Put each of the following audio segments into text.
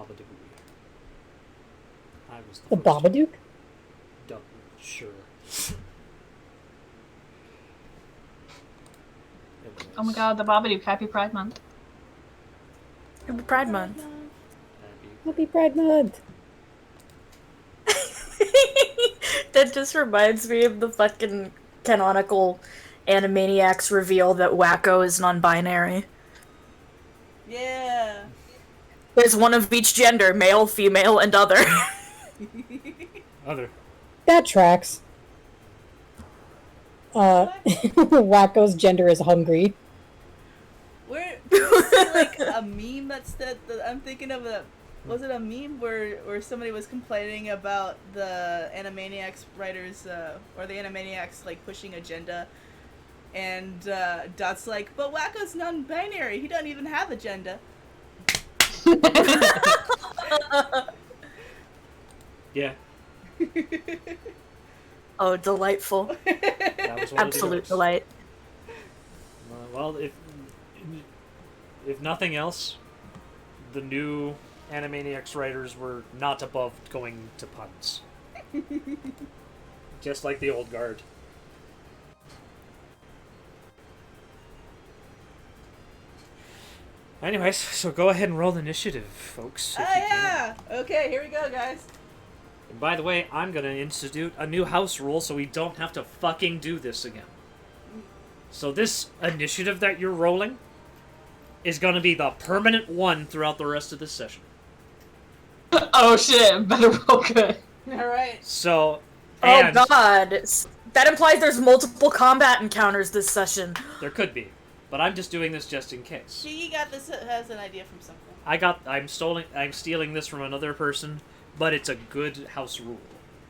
Babadook. I was The Babadook? Sure. Oh my god, the Babadook. Happy Pride Month. Happy Pride Month. Happy Pride Month. That just reminds me of the fucking canonical Animaniacs reveal that Wacko is non-binary. Yeah. There's one of each gender, male, female, and other. Other. That tracks. Wacko's gender is hungry. Where see, like a meme that I'm thinking of was it a meme where somebody was complaining about the Animaniacs writers or the Animaniacs like pushing agenda, and Dot's like, but Wacko's non-binary. He doesn't even have agenda. Yeah. Oh, delightful. That was one Absolute of the delight. Well, if nothing else, the new Animaniacs writers were not above going to puns. Just like the old guard. Anyways, so go ahead and roll initiative, folks. Oh yeah. Okay, here we go, guys. And by the way, I'm gonna institute a new house rule so we don't have to fucking do this again. So this initiative that you're rolling is gonna be the permanent one throughout the rest of this session. Oh shit, better roll good. Alright. So, Oh and god. That implies there's multiple combat encounters this session. there could be, but I'm just doing this just in case. She got this has an idea from something. I'm stealing this from another person, but it's a good house rule.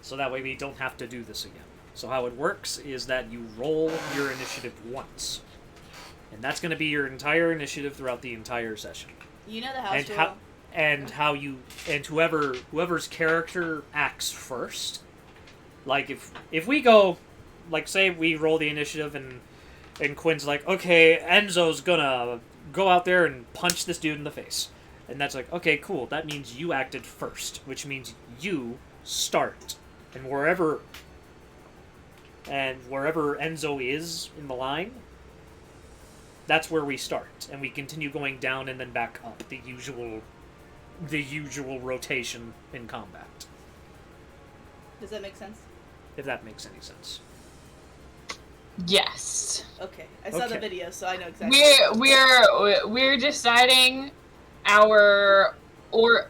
So that way we don't have to do this again. So how it works is that you roll your initiative once. And that's going to be your entire initiative throughout the entire session. You know the house And rule. Whoever's character acts first. Like if we go, like say we roll the initiative and Quinn's like, okay, Enzo's gonna go out there and punch this dude in the face. And that's like, okay, cool. That means you acted first, which means you start. And wherever Enzo is in the line, that's where we start. And we continue going down and then back up. The usual rotation in combat. Does that make sense? If that makes any sense. Yes. Okay. I saw the Okay. video, so I know exactly. We're deciding our order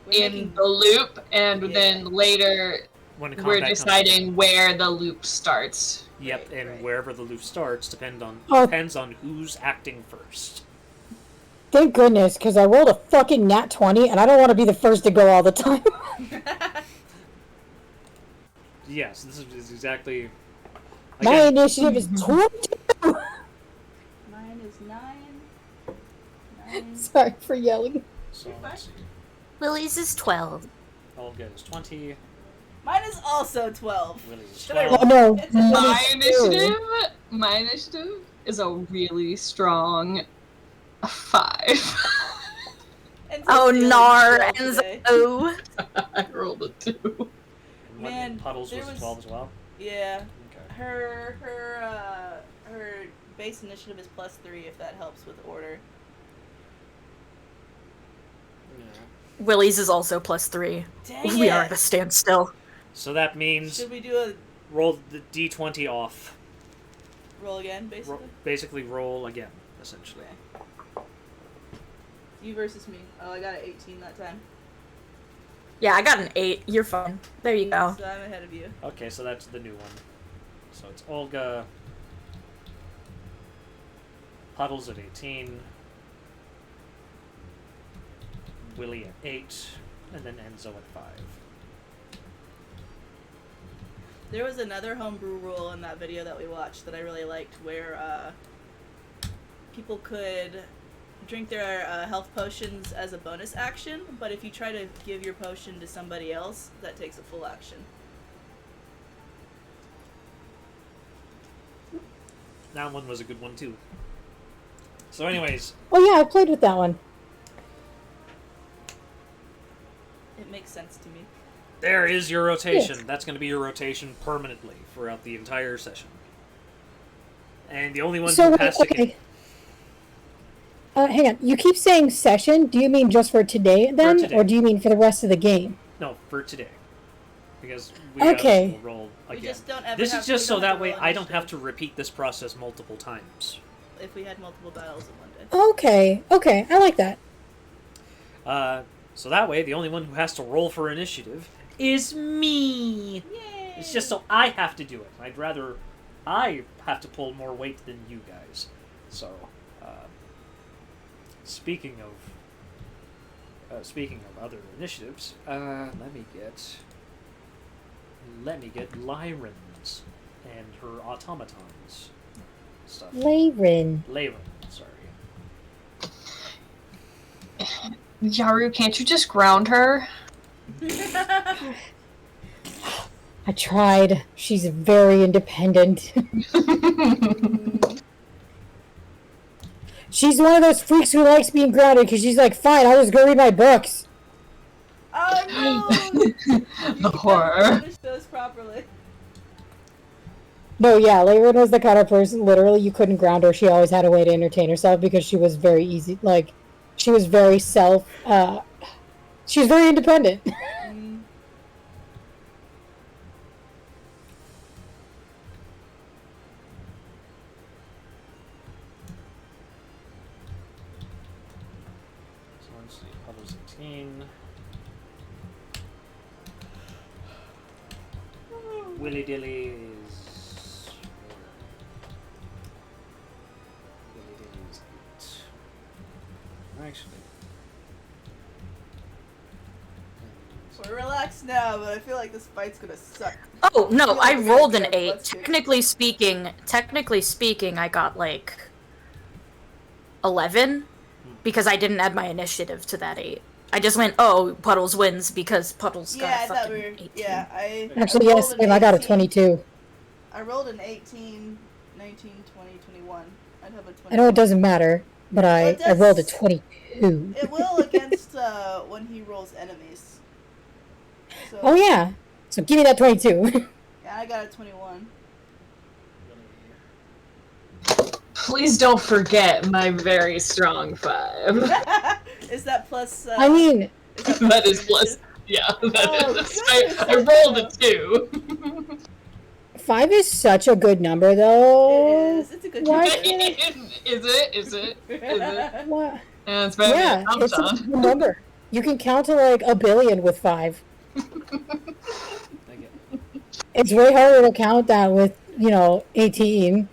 We're in making- the loop, and Yeah. then later When combat we're comes deciding where the loop starts. in. Yep, Right, and right. wherever the loop starts depends on who's acting first. Thank goodness, because I rolled a fucking nat 20, and I don't want to be the first to go all the time. Yes, this is exactly. My Again, initiative is 22! Mine is 9. Sorry for yelling. so let's see. Willie's is 12. Olga is 20. Mine is also 12. Willie is Should I 12. Oh no. It's mine My is two. initiative is a really strong 5. Enzo's Oh, feeling Nar, well Enzo. today. I rolled a 2. And what, Man, Puddles there was was- 12 as well? Yeah. Okay. Her base initiative is +3 if that helps with order. Yeah. Willie's is also +3. Dang We it! are at a standstill. So that means Should we do a roll the d20 off. roll again, basically? Basically roll again, essentially. Okay. You versus me. Oh, I got an 18 that time. Yeah, I got an 8. You're fine. There you go. So I'm ahead of you. Okay, so that's the new one. So it's Olga. Puddles at 18. Willie at 8. And then Enzo at 5. There was another homebrew rule in that video that we watched that I really liked where people could drink their health potions as a bonus action, but if you try to give your potion to somebody else, that takes a full action. That one was a good one too. So anyways, Oh yeah, I played with that one. sense to me. There is your rotation. That's going to be your rotation permanently throughout the entire session. And the only one So, who has to okay. Hang on. You keep saying session. Do you mean just for today then? today. Or do you mean for the rest of the game? No, for today. Because we Okay. will roll We again. just don't ever This have, is just we so don't have that to way roll I don't have initiative to repeat this process multiple times. if we had multiple battles in one day. Okay. Okay. I like that. So that way, the only one who has to roll for initiative is me. Yay! It's just so I have to do it. I'd rather I have to pull more weight than you guys. So, speaking of other initiatives, let me get Lyran's and her automatons stuff. Layrin. Lyran, sorry. Yaru, can't you just ground her? I tried. She's very independent. She's one of those freaks who likes being grounded because she's like, fine, I'll just go read my books. Oh no! The horror. Finish those properly. No, yeah, Layrin was the kind of person, literally, you couldn't ground her. She always had a way to entertain herself because she was very easy. Like, she was very she was very independent. Mm. So let's see, Puddles 18. Willy Dilly's. Willy Dilly's 8. Actually. We're relaxed now, but I feel like this fight's gonna suck. Oh no, Yeah, I we're rolled gonna an get 8. busted. Technically speaking, I got like 11 because I didn't add my initiative to that 8. I just went, oh, Puddles wins because Puddles got Yeah, a I thought fucking we were. 18. Yeah, I. Actually, I yes, rolled an and I got a 18. 22. I rolled an 18, 19, 20, 21. I'd have a 20. I know it doesn't matter, but Well, I it rolled a does- 22. It will against when he rolls enemies. So, Oh, yeah. So give me that 22. Yeah, I got a 21. Please don't forget my very strong 5. Is that plus? I mean, That is plus. Yeah, that Oh, is. goodness, I rolled a 2. 5 is such a good number, though. It is. It's a good Why- number. Is it? Is it? What? Yeah, it's better Yeah, than it's a Tom. good number. You can count to like a billion with 5. It's way harder to count that with, 18.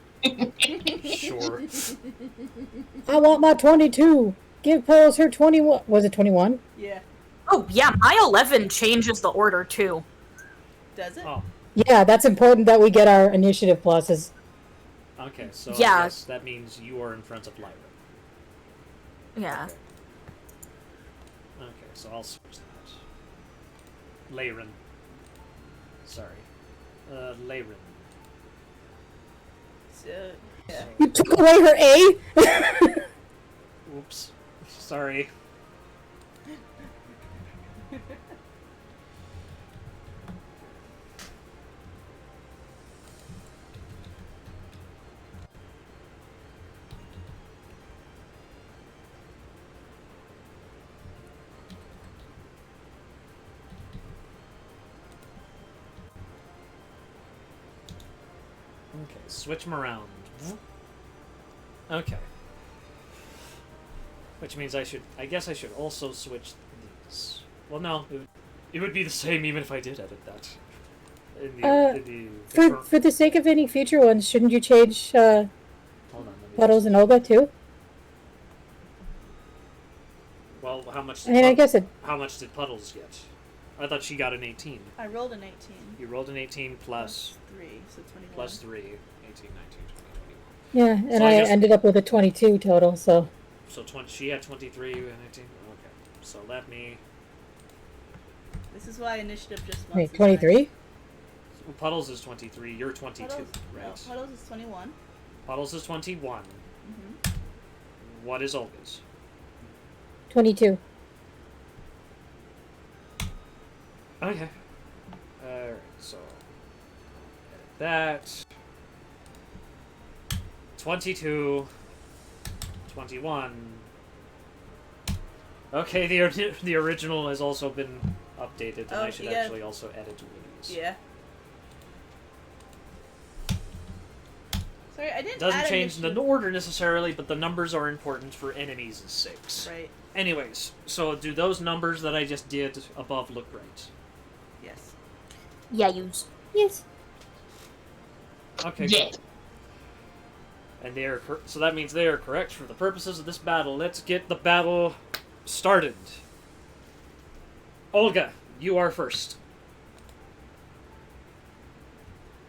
Sure. I want my 22. Give Pearls her 21. Was it 21? Yeah. Oh yeah, my 11 changes the order too. Does it? Oh, Yeah, that's important that we get our initiative pluses. okay. So Yeah. I guess that means you are in front of Lyra. Yeah. Okay, so I'll switch that. Lyran. Sorry. Lyran. So, yeah. You took away her A? Oops. Sorry. Okay, switch them around. Okay. Which means I guess I should also switch these. Well, no, it would be the same even if I did edit that. For the sake of any future ones, shouldn't you change Hold on, let me Puddles and Olga too? Well, how much? I mean, I guess it. How much did Puddles get? I thought she got an 18. I rolled an 18. You rolled an 18 plus 3, so 21. plus 3, 18, 19, 20, 21. Yeah, and So I I guess- ended up with a 22 total, so. So 20, she had 23 and 18. Okay. So let me. This is why initiative just once. Wait, is 23? nice. Well, Puddles is 23. You're 22, Puddles, right? no, Puddles is 21. Puddles is 21. Mm-hmm. What is Olga's? 22. Okay. Alright, so that 22, 21. Okay, the original has also been updated, and Oh, I should yeah. actually also edit Woody's. Yeah. Sorry, I didn't Doesn't add change the initiative. order necessarily, but the numbers are important for enemies' sakes. Right. Anyways, so do those numbers that I just did above look right? Yes. Yeah, use. Yes. Okay. Yeah. And they are so that means they are correct for the purposes of this battle. Let's get the battle started. Olga, you are first.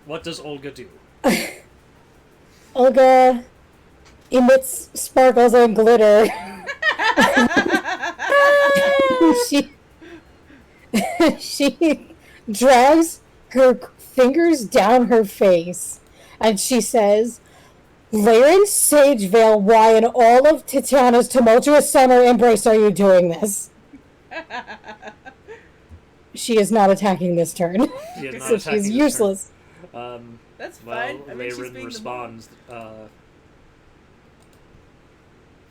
What does Olga do? Olga emits sparkles and glitter. she she drags her fingers down her face and she says, Laren Sagevale, why in all of Titiana's tumultuous summer embrace are you doing this? She is not attacking this turn. She is not So attacking she's this turn. useless. That's Well, fine. I mean, she's Leyrin being responds,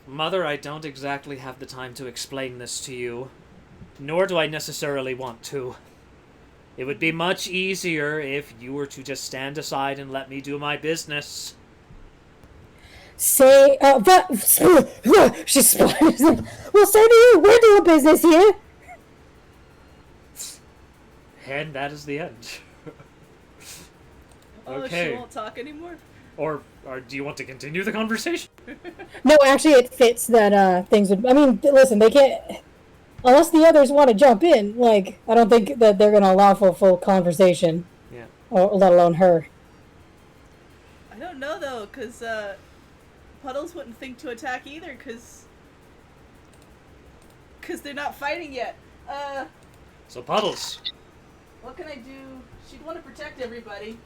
Mother, I don't exactly have the time to explain this to you, nor do I necessarily want to. It would be much easier if you were to just stand aside and let me do my business. Say, she sputters. Well, so do you. We're doing business here. And that is the end. Oh, Okay. she won't talk anymore? Or do you want to continue the conversation? No, actually, it fits that things would. I mean, listen, they can't unless the others want to jump in. Like, I don't think that they're gonna allow for a full conversation, Yeah. or let alone her. I don't know, though, because Puddles wouldn't think to attack either, because they're not fighting yet. So Puddles. What can I do? She'd want to protect everybody.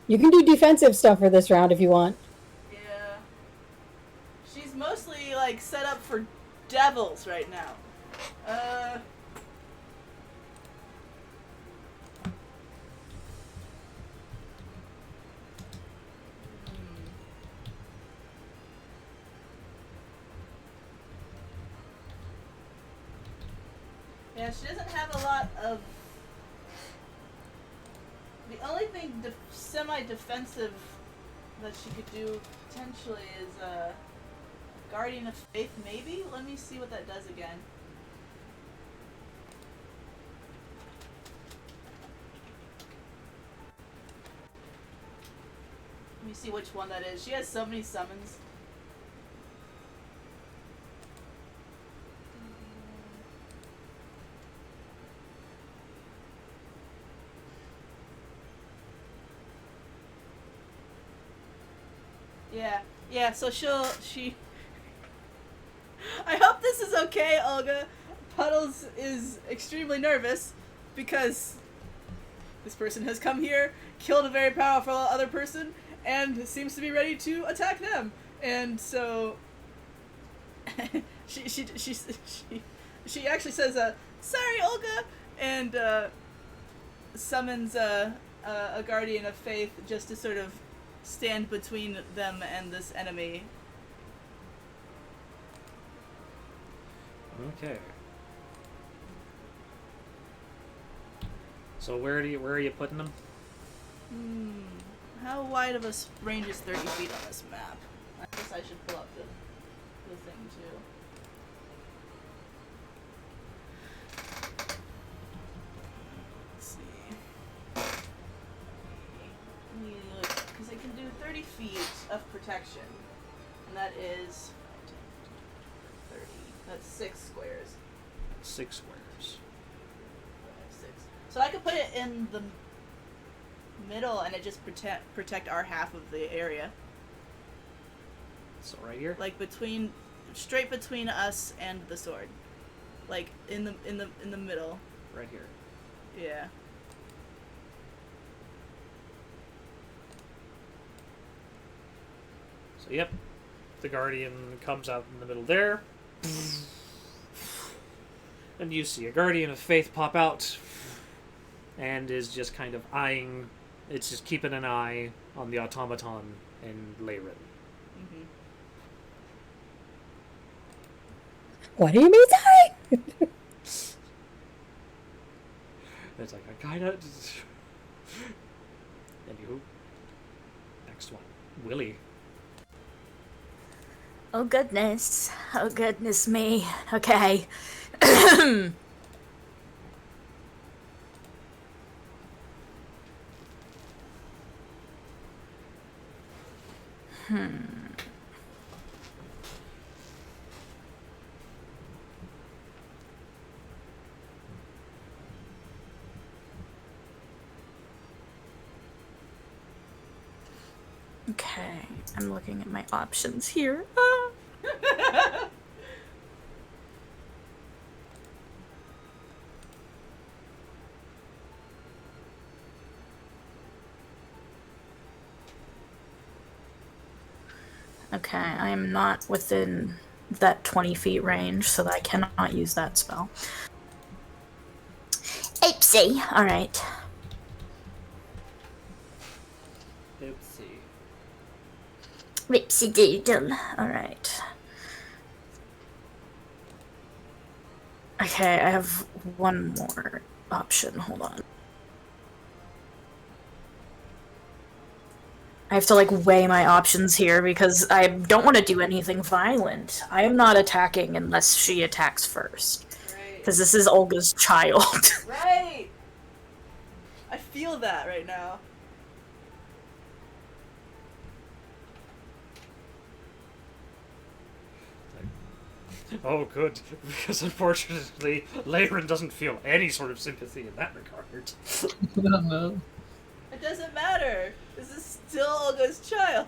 You can do defensive stuff for this round if you want. Yeah. She's mostly, like, set up for devils right now. Yeah, she doesn't have a lot of... The only thing semi-defensive that she could do potentially is Guardian of Faith, maybe? Let me see what that does again. Let me see which one that is. She has so many summons. Yeah, so she... I hope this is okay, Olga. Puddles is extremely nervous because this person has come here, killed a very powerful other person, and seems to be ready to attack them. And so she actually says, "Sorry, Olga," and summons a guardian of faith just to sort of stand between them and this enemy. Okay. So where are you putting them? How wide of a range is 30 feet on this map? I guess I should pull up the thing too. Let's see. Let me look, because I can do 30 feet of protection, and that is 30. That's 6 squares. 6 squares. 6. So I could put it in the middle, and it just protect our half of the area. So right here. Like straight between us and the sword, like in the middle. Right here. Yeah. So yep, the guardian comes out in the middle there. And you see a Guardian of Faith pop out, and is just kind of eyeing. It's just keeping an eye on the automaton and Leyrin. Mm-hmm. What do you mean, sorry? It's like, I kinda. Anywho. Next one. Willie. Oh goodness. Oh goodness me. Okay. Okay, I'm looking at my options here. Ah. Okay, I am not within that 20 feet range, so that I cannot use that spell. Apesy! Alright. Oopsie. Ripsy doodle. Alright. Okay, I have one more option. Hold on. I have to, like, weigh my options here because I don't want to do anything violent. I am not attacking unless she attacks first. Right. Because this is Olga's child. Right. I feel that right now. Oh, good. Because unfortunately, Leyrin doesn't feel any sort of sympathy in that regard. No. It doesn't matter. This is still Olga's child.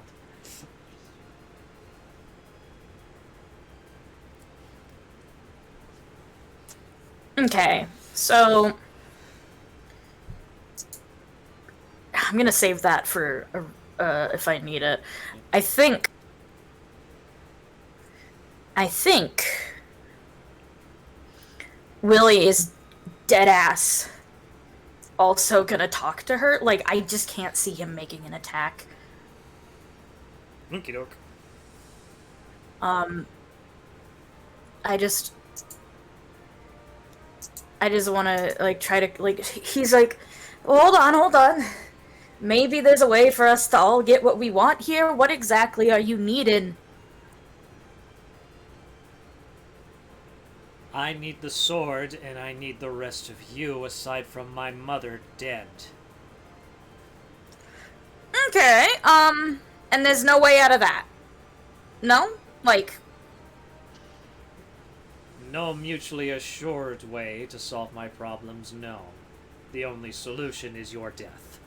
Okay, so I'm gonna save that for if I need it. I think Willie is dead ass also gonna talk to her. Like, I just can't see him making an attack. Okie doke. I just want to, like, try to, like, he's like, hold on. Maybe there's a way for us to all get what we want here. What exactly are you needing? I need the sword, and I need the rest of you, aside from my mother dead. Okay, and there's no way out of that. No? Like, No mutually assured way to solve my problems, no. The only solution is your death.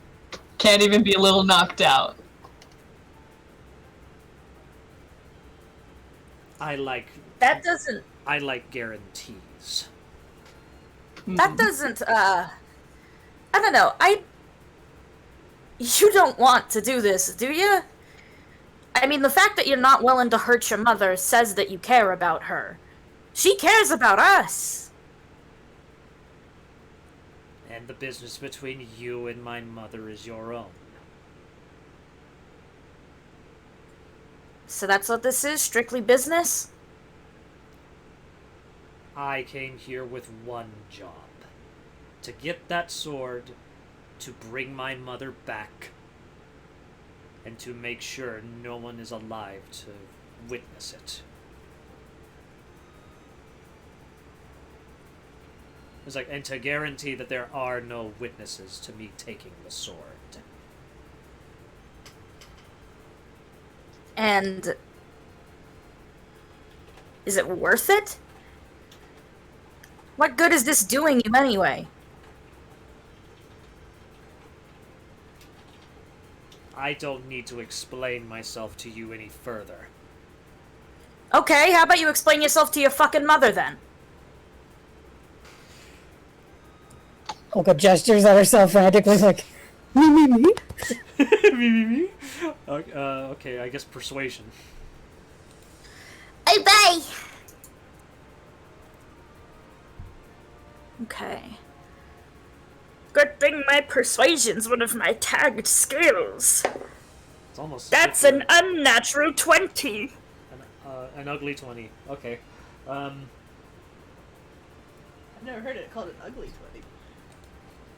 Can't even be a little knocked out. I like guarantees. that doesn't, I don't know, you don't want to do this, do you? I mean, the fact that you're not willing to hurt your mother says that you care about her. She cares about us! And the business between you and my mother is your own. So that's what this is? Strictly business? I came here with one job. To get that sword, to bring my mother back, and to make sure no one is alive to witness it. It's like, and to guarantee that there are no witnesses to me taking the sword. And is it worth it? What good is this doing you anyway? I don't need to explain myself to you any further. Okay, how about you explain yourself to your fucking mother then? Olga gestures at herself frantically, like, me. Me. Okay, I guess persuasion. Obey! Okay. Good thing my persuasion's one of my tagged skills. It's almost. That's as if an unnatural 20. an ugly 20. Okay. I've never heard it called an ugly 20.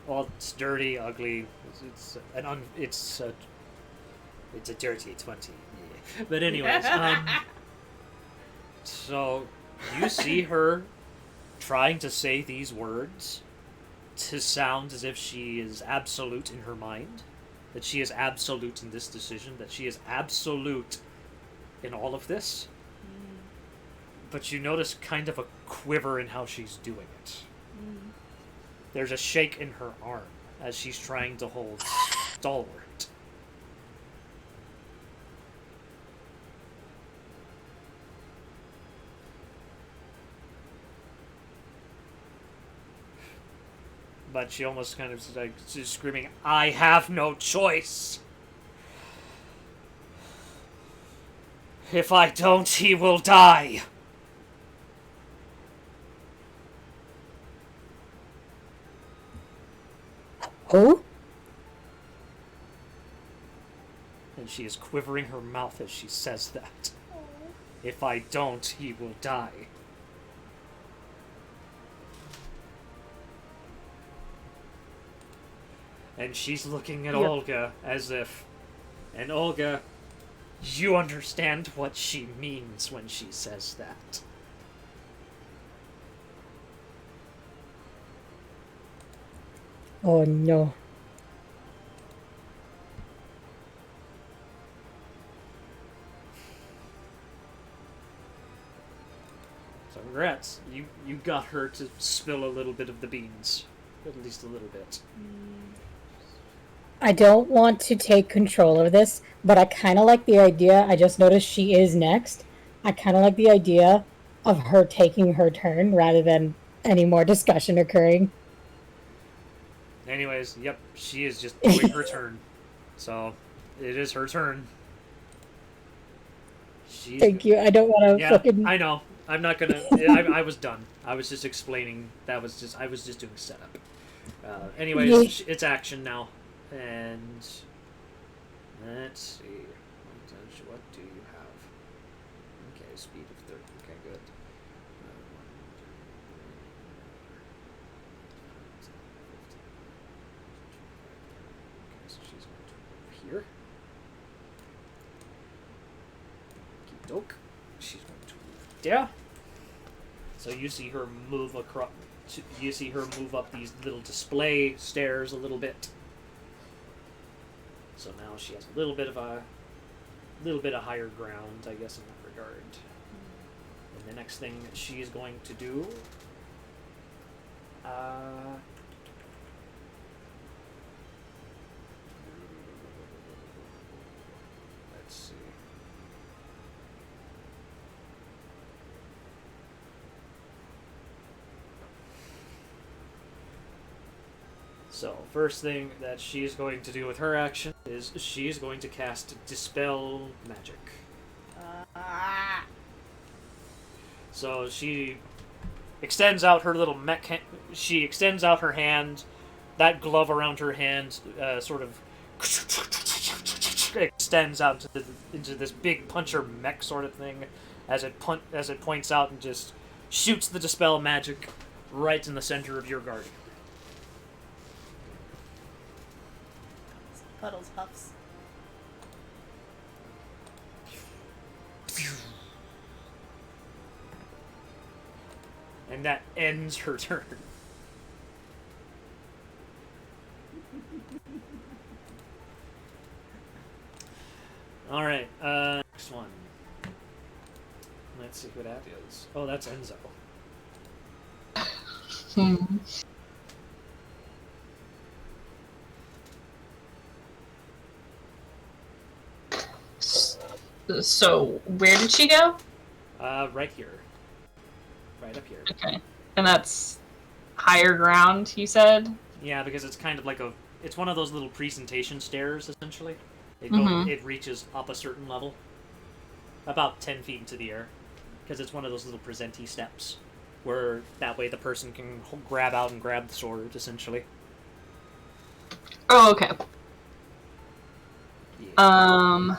Well, it's dirty, ugly. It's a dirty 20. Yeah. But anyways, so you see her trying to say these words to sound as if she is absolute in her mind, that she is absolute in this decision, that she is absolute in all of this. But you notice kind of a quiver in how she's doing it. There's a shake in her arm as she's trying to hold stalwart. But she almost kind of she's screaming, "I have no choice! If I don't, he will die!" Who? And she is quivering her mouth as she says that. If I don't, he will die. And she's looking at Olga as if... And Olga, you understand what she means when she says that. Oh no. So congrats. You got her to spill a little bit of the beans. At least a little bit. I don't want to take control of this, but I kind of like the idea. I just noticed she is next. I kind of like the idea of her taking her turn rather than any more discussion occurring. Anyways, yep, she is just doing her turn. So, it is her turn. She's... Thank you. I don't want to fucking... I know. I'm not gonna... I was done. I was just explaining. I was just doing setup. Anyways, it's action now. And... Let's see. What do you have? Okay, speed of 30. Okay, good. Okay, so she's going to over here. Doke. She's going to move there. So you see her move across. You see her move up these little display stairs a little bit. So now she has a little bit of higher ground, I guess, in that regard. And the next thing that she's going to do, let's see. So, first thing that she's going to do with her action is she's going to cast Dispel Magic. So she extends out her little she extends out her hand. That glove around her hand sort of extends out into this big puncher mech sort of thing as it points out and just shoots the Dispel Magic right in the center of your guardian. Puddles huffs. And that ends her turn. Alright, next one. Let's see who that is. Oh, that's Enzo. So, where did she go? Right here. Right up here. Okay. And that's higher ground, you said? Yeah, because it's kind of like it's one of those little presentation stairs, essentially. It reaches up a certain level. About 10 feet into the air. Because it's one of those little presentee steps. where that way the person can grab out and grab the sword, essentially. Oh, okay. Yeah.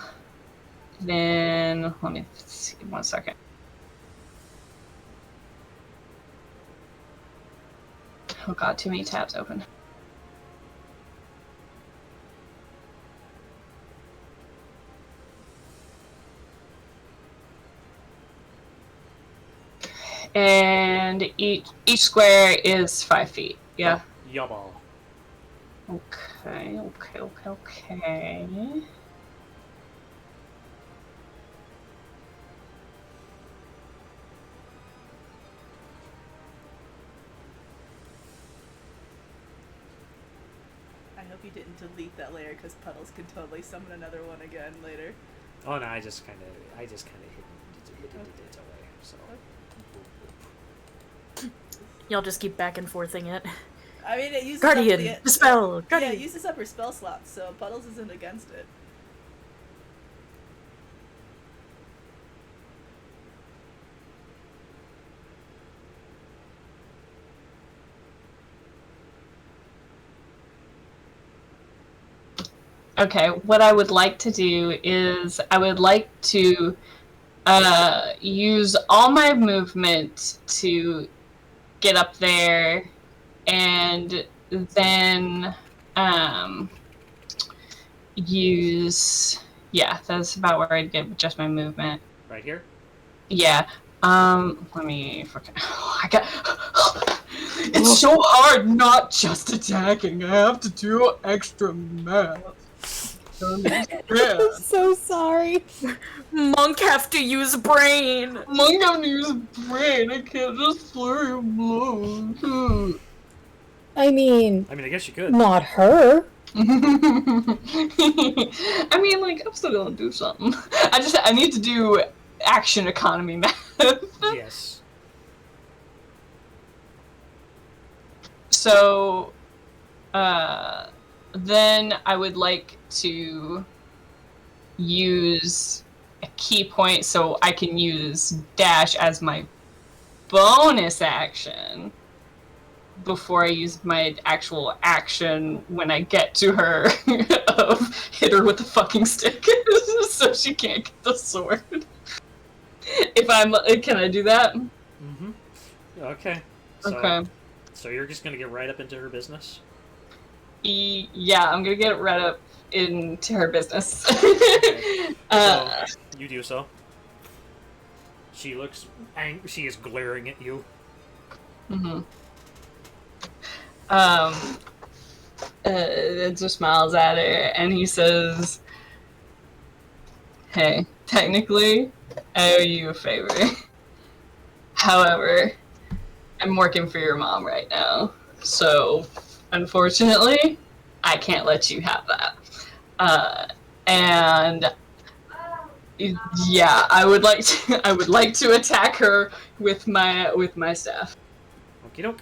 Then let me see 1 second. Oh god, too many tabs open. And each square is 5 feet. Yeah. Yabba. Okay. I hope you didn't delete that layer because Puddles can totally summon another one again later. Oh no, I just kind of hid it away. So. Y'all just keep back and forthing it. I mean, it uses Guardian, up dispel, Yeah, Guardian. it uses up her spell slots, so Puddles isn't against it. Okay, what I would like to do is I would like to use all my movement to get up there, and then use, yeah, that's about where I'd get with just my movement. Right here? Yeah. Let me fucking. I got. It's so hard not just attacking. I have to do extra math. I'm so sorry. Monk have to use brain. Monk have to use brain. I can't just flurry of blows. I mean, I guess you could. not her. I mean, like, I'm still gonna do something. I need to do action economy math. Yes. So, then I would like to use a key point so I can use dash as my bonus action before I use my actual action when I get to her of hit her with the fucking stick so she can't get the sword. Can I do that? Mm-hmm. Okay. So, Okay. So you're just gonna get right up into her business? Yeah, I'm gonna get right up into her business. Okay. So, you do so. She looks she is glaring at you. Mm-hmm. Just smiles at her and he says, "Hey, technically, I owe you a favor. However, I'm working for your mom right now, so unfortunately, I can't let you have that. And yeah, I would like to attack her with my staff." Okie doke.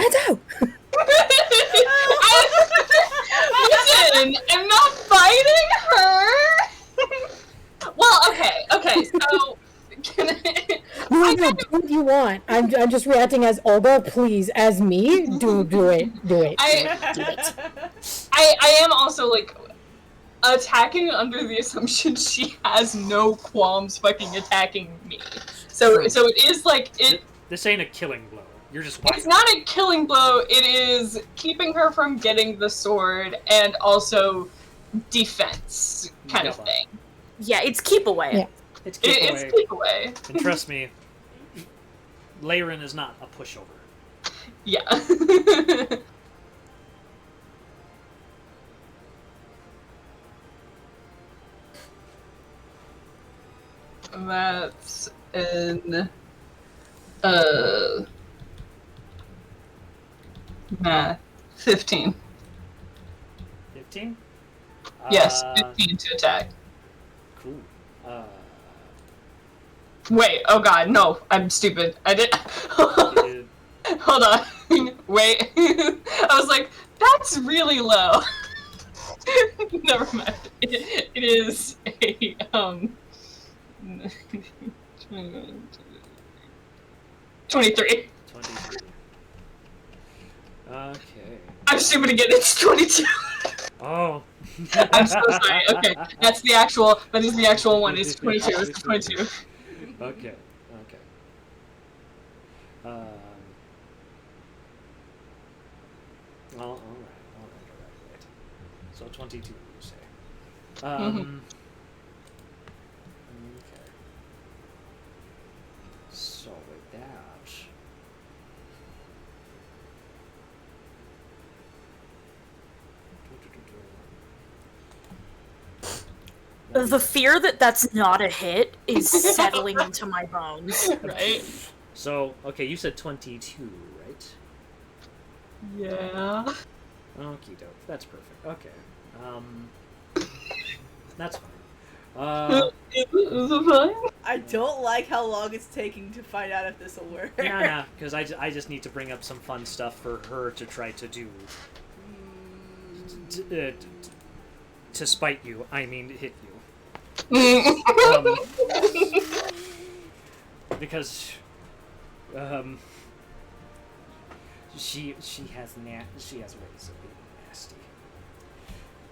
I know. Listen, I'm not fighting her. Well, okay, so can I... No, do what you want. I'm just reacting as Olga, please. As me, do it. I am also, like, attacking under the assumption she has no qualms fucking attacking me. So it is, like, This ain't a killing blow. You're just it's not a killing blow, it is keeping her from getting the sword and also defense kind of thing. Yeah, it's keep away. Yeah. It's keep away. It's keep away. And trust me, Leyrin is not a pushover. Yeah. That's in math 15. 15? Yes, 15 to attack. Cool. Wait, oh god, no, I'm stupid. I did. Dude, Hold on. Wait. I was like, that's really low. Never mind. It is a 23. 23. Okay. I'm stupid again. It's 22. Oh. I'm so sorry. Okay, that's the actual. That is the actual one. It's 22. It's 22. Okay. Okay. Um. Well, all right. So 22, you say. Okay. So with that. The fear that that's not a hit is settling into my bones. Right? So, okay, you said 22, right? Yeah. Okie doke. That's perfect. Okay. That's fine. Is it fine? I don't like how long it's taking to find out if this will work. Nah, because I just need to bring up some fun stuff for her to try to do. To spite you, I mean hit you. Because she has ways of being nasty.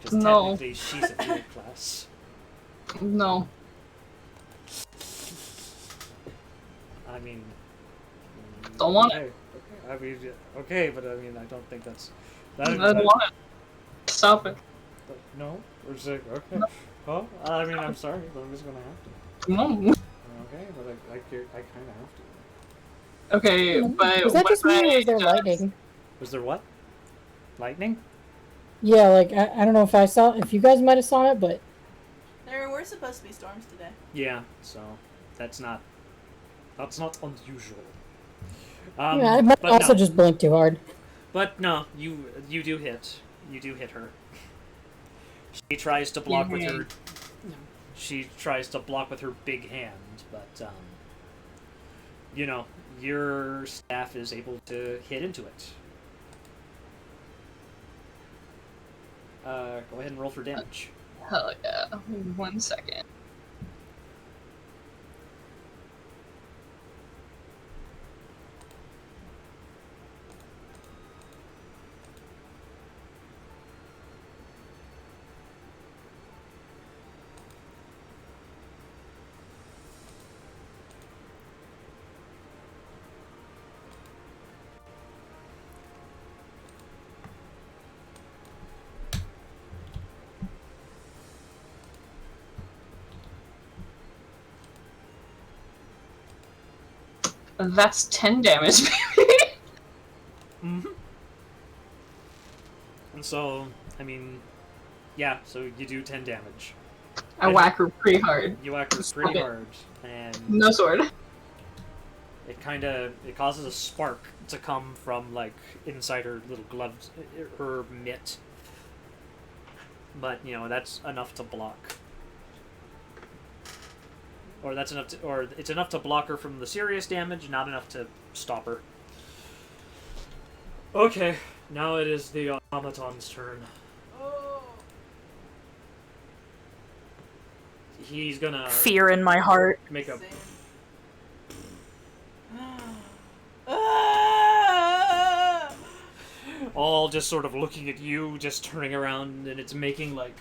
Because No. technically she's a field class. No. I mean, Don't want okay, okay. I mean, okay, but I mean, I don't think that's. I don't want it. Stop it. No, we're saying okay. Well, I mean, I'm sorry, but I'm just gonna have to. No. Okay, but I kind of have to. Okay, but Was that what just me or if I was there just- lightning? Was there what? Lightning? Yeah, like I don't know if you guys might have saw it, but There were supposed to be storms today. Yeah. So that's not unusual. yeah, I might but also no. just blinked too hard. But no, you do hit. You do hit her. She tries to block with her. She tries to block with her big hand, but you know, your staff is able to hit into it. Go ahead and roll for damage. Hell yeah. 1 second. That's 10 damage, baby. Mm-hmm. And so, I mean, yeah. So you do 10 damage. I whack her pretty hard. You whack her Stop pretty it. hard, and No sword. it causes a spark to come from like inside her little gloves, her mitt. But you know that's enough to block, or it's enough to block her from the serious damage, not enough to stop her. Okay, now it is the automaton's turn. Oh. He's gonna Fear in my heart. make a. Same. Ah! All just sort of looking at you, just turning around, and it's making like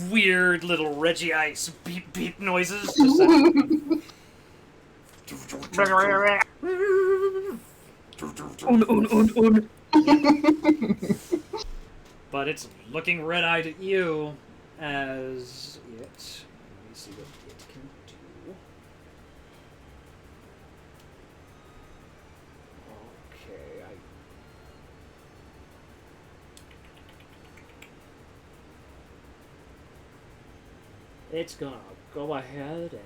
weird little Reggie Ice beep beep noises. Just but it's looking red-eyed at you as it. Let me see what it can do. Okay, it's gonna go ahead and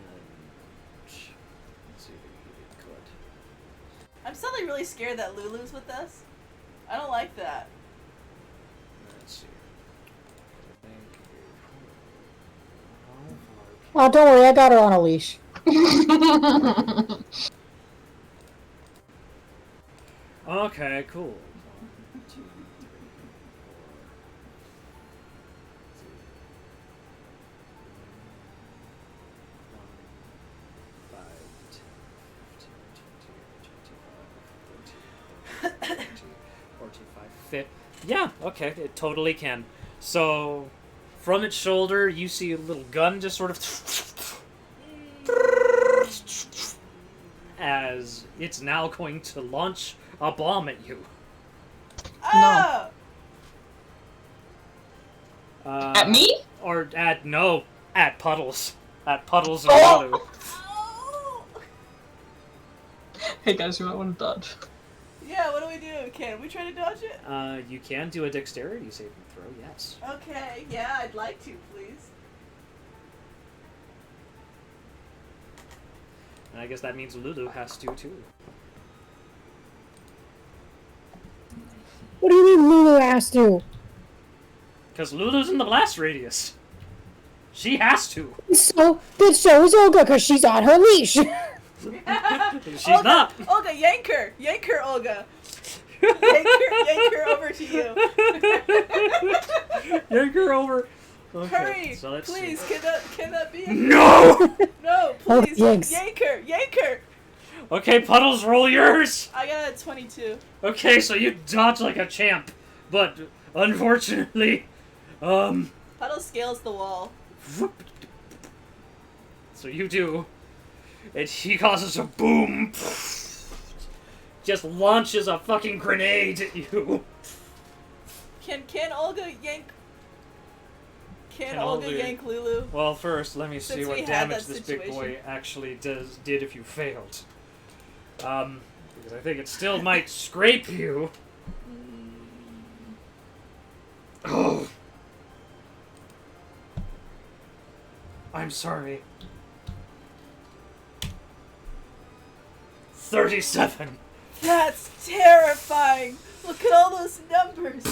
let's see if it could. I'm suddenly really scared that Lulu's with us. I don't like that. Let's see. Oh, don't worry, I got her on a leash. Okay, cool. 1, 2, 3, 4. Yeah, okay, it totally can. So, from its shoulder, you see a little gun just sort of as it's now going to launch a bomb at you. Oh! At me? Or at Puddles. At Puddles and Oh! Lulu. Oh! Hey guys, you might want to dodge. Yeah, what do we do? Can we try to dodge it? You can do a dexterity saving throw, yes. Okay, yeah, I'd like to, please. And I guess that means Lulu has to too. What do you mean Lulu has to? Because Lulu's in the blast radius. She has to. So is Olga because she's on her leash. She's Olga, not. Olga, yank her! Yank her, Olga! yank her over to you. Yank her over. Okay, Hurry! so let's Please, see. can that be a... No! No, Oh, please! yanks. Yank her! Yank her! Okay, Puddles, roll yours! I got a 22. Okay, so you dodge like a champ. But, unfortunately, Puddle scales the wall. so you do. And he causes a boom. Just launches a fucking grenade at you. Can Olga yank... Can Can Olga Olga- yank Lulu? Well, first, let me see Since we what had damage that this big boy situation. actually did if you failed. Because I think it still might scrape you. Oh. I'm sorry. 37. That's terrifying! Look at all those numbers!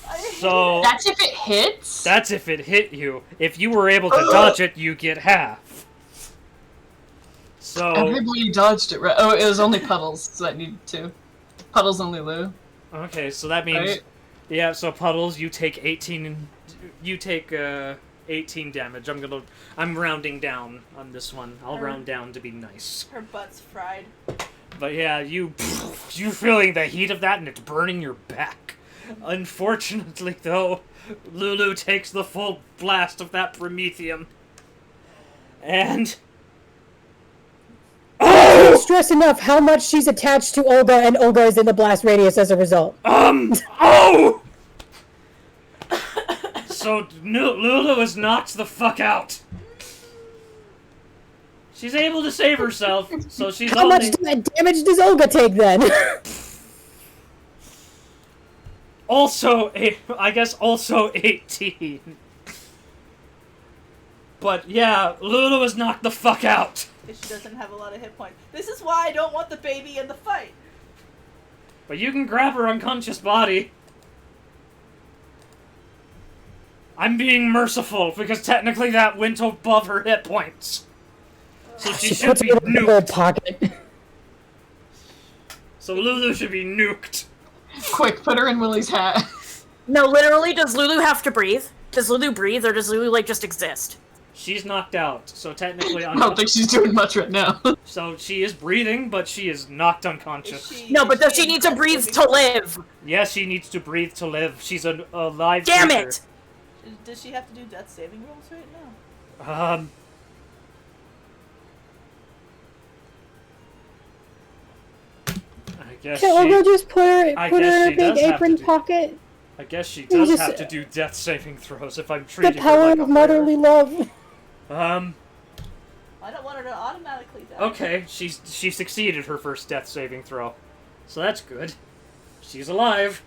I hate So it. That's if it hits? that's if it hit you. If you were able to dodge it, you get half. So Everybody dodged it, right? Oh, it was only Puddles that needed to. Puddles and Lulu. okay, so that means Right. yeah. So Puddles, you take 18. You take 18 damage. I'm rounding down on this one. I'll round down to be nice. Her butt's fried. But yeah, you feeling the heat of that, and it's burning your back. Unfortunately, though, Lulu takes the full blast of that promethium, and Can't stress enough how much she's attached to Olga, and Olga is in the blast radius as a result. oh! So Lulu is knocked the fuck out. She's able to save herself, so she's How only... much damage does Olga take then? I guess also 18. But yeah, Lulu is knocked the fuck out. Because she doesn't have a lot of hit points. This is why I don't want the baby in the fight. But you can grab her unconscious body. I'm being merciful, because technically that went above her hit points. So she should puts be it in her little nuked. pocket. So Lulu should be nuked. Quick, put her in Willie's hat. No, literally, does Lulu have to breathe? Does Lulu breathe, or does Lulu, like, just exist? She's knocked out, so technically I don't think she's doing much right now. So she is breathing, but she is knocked Is unconscious. she, No, but is does she in need to death breathe saving to throw? live? Yes, she needs to breathe to live. She's a live Damn creature. it! Does she have to do death saving rolls right now? I guess Can Olga she, just put her I in guess her she big does have apron to do- pocket? I guess she You does just- have to do death saving throws if I'm The treating her power like a of motherly love. I don't want her to automatically die. Okay, she succeeded her first death saving throw. So that's good. She's alive.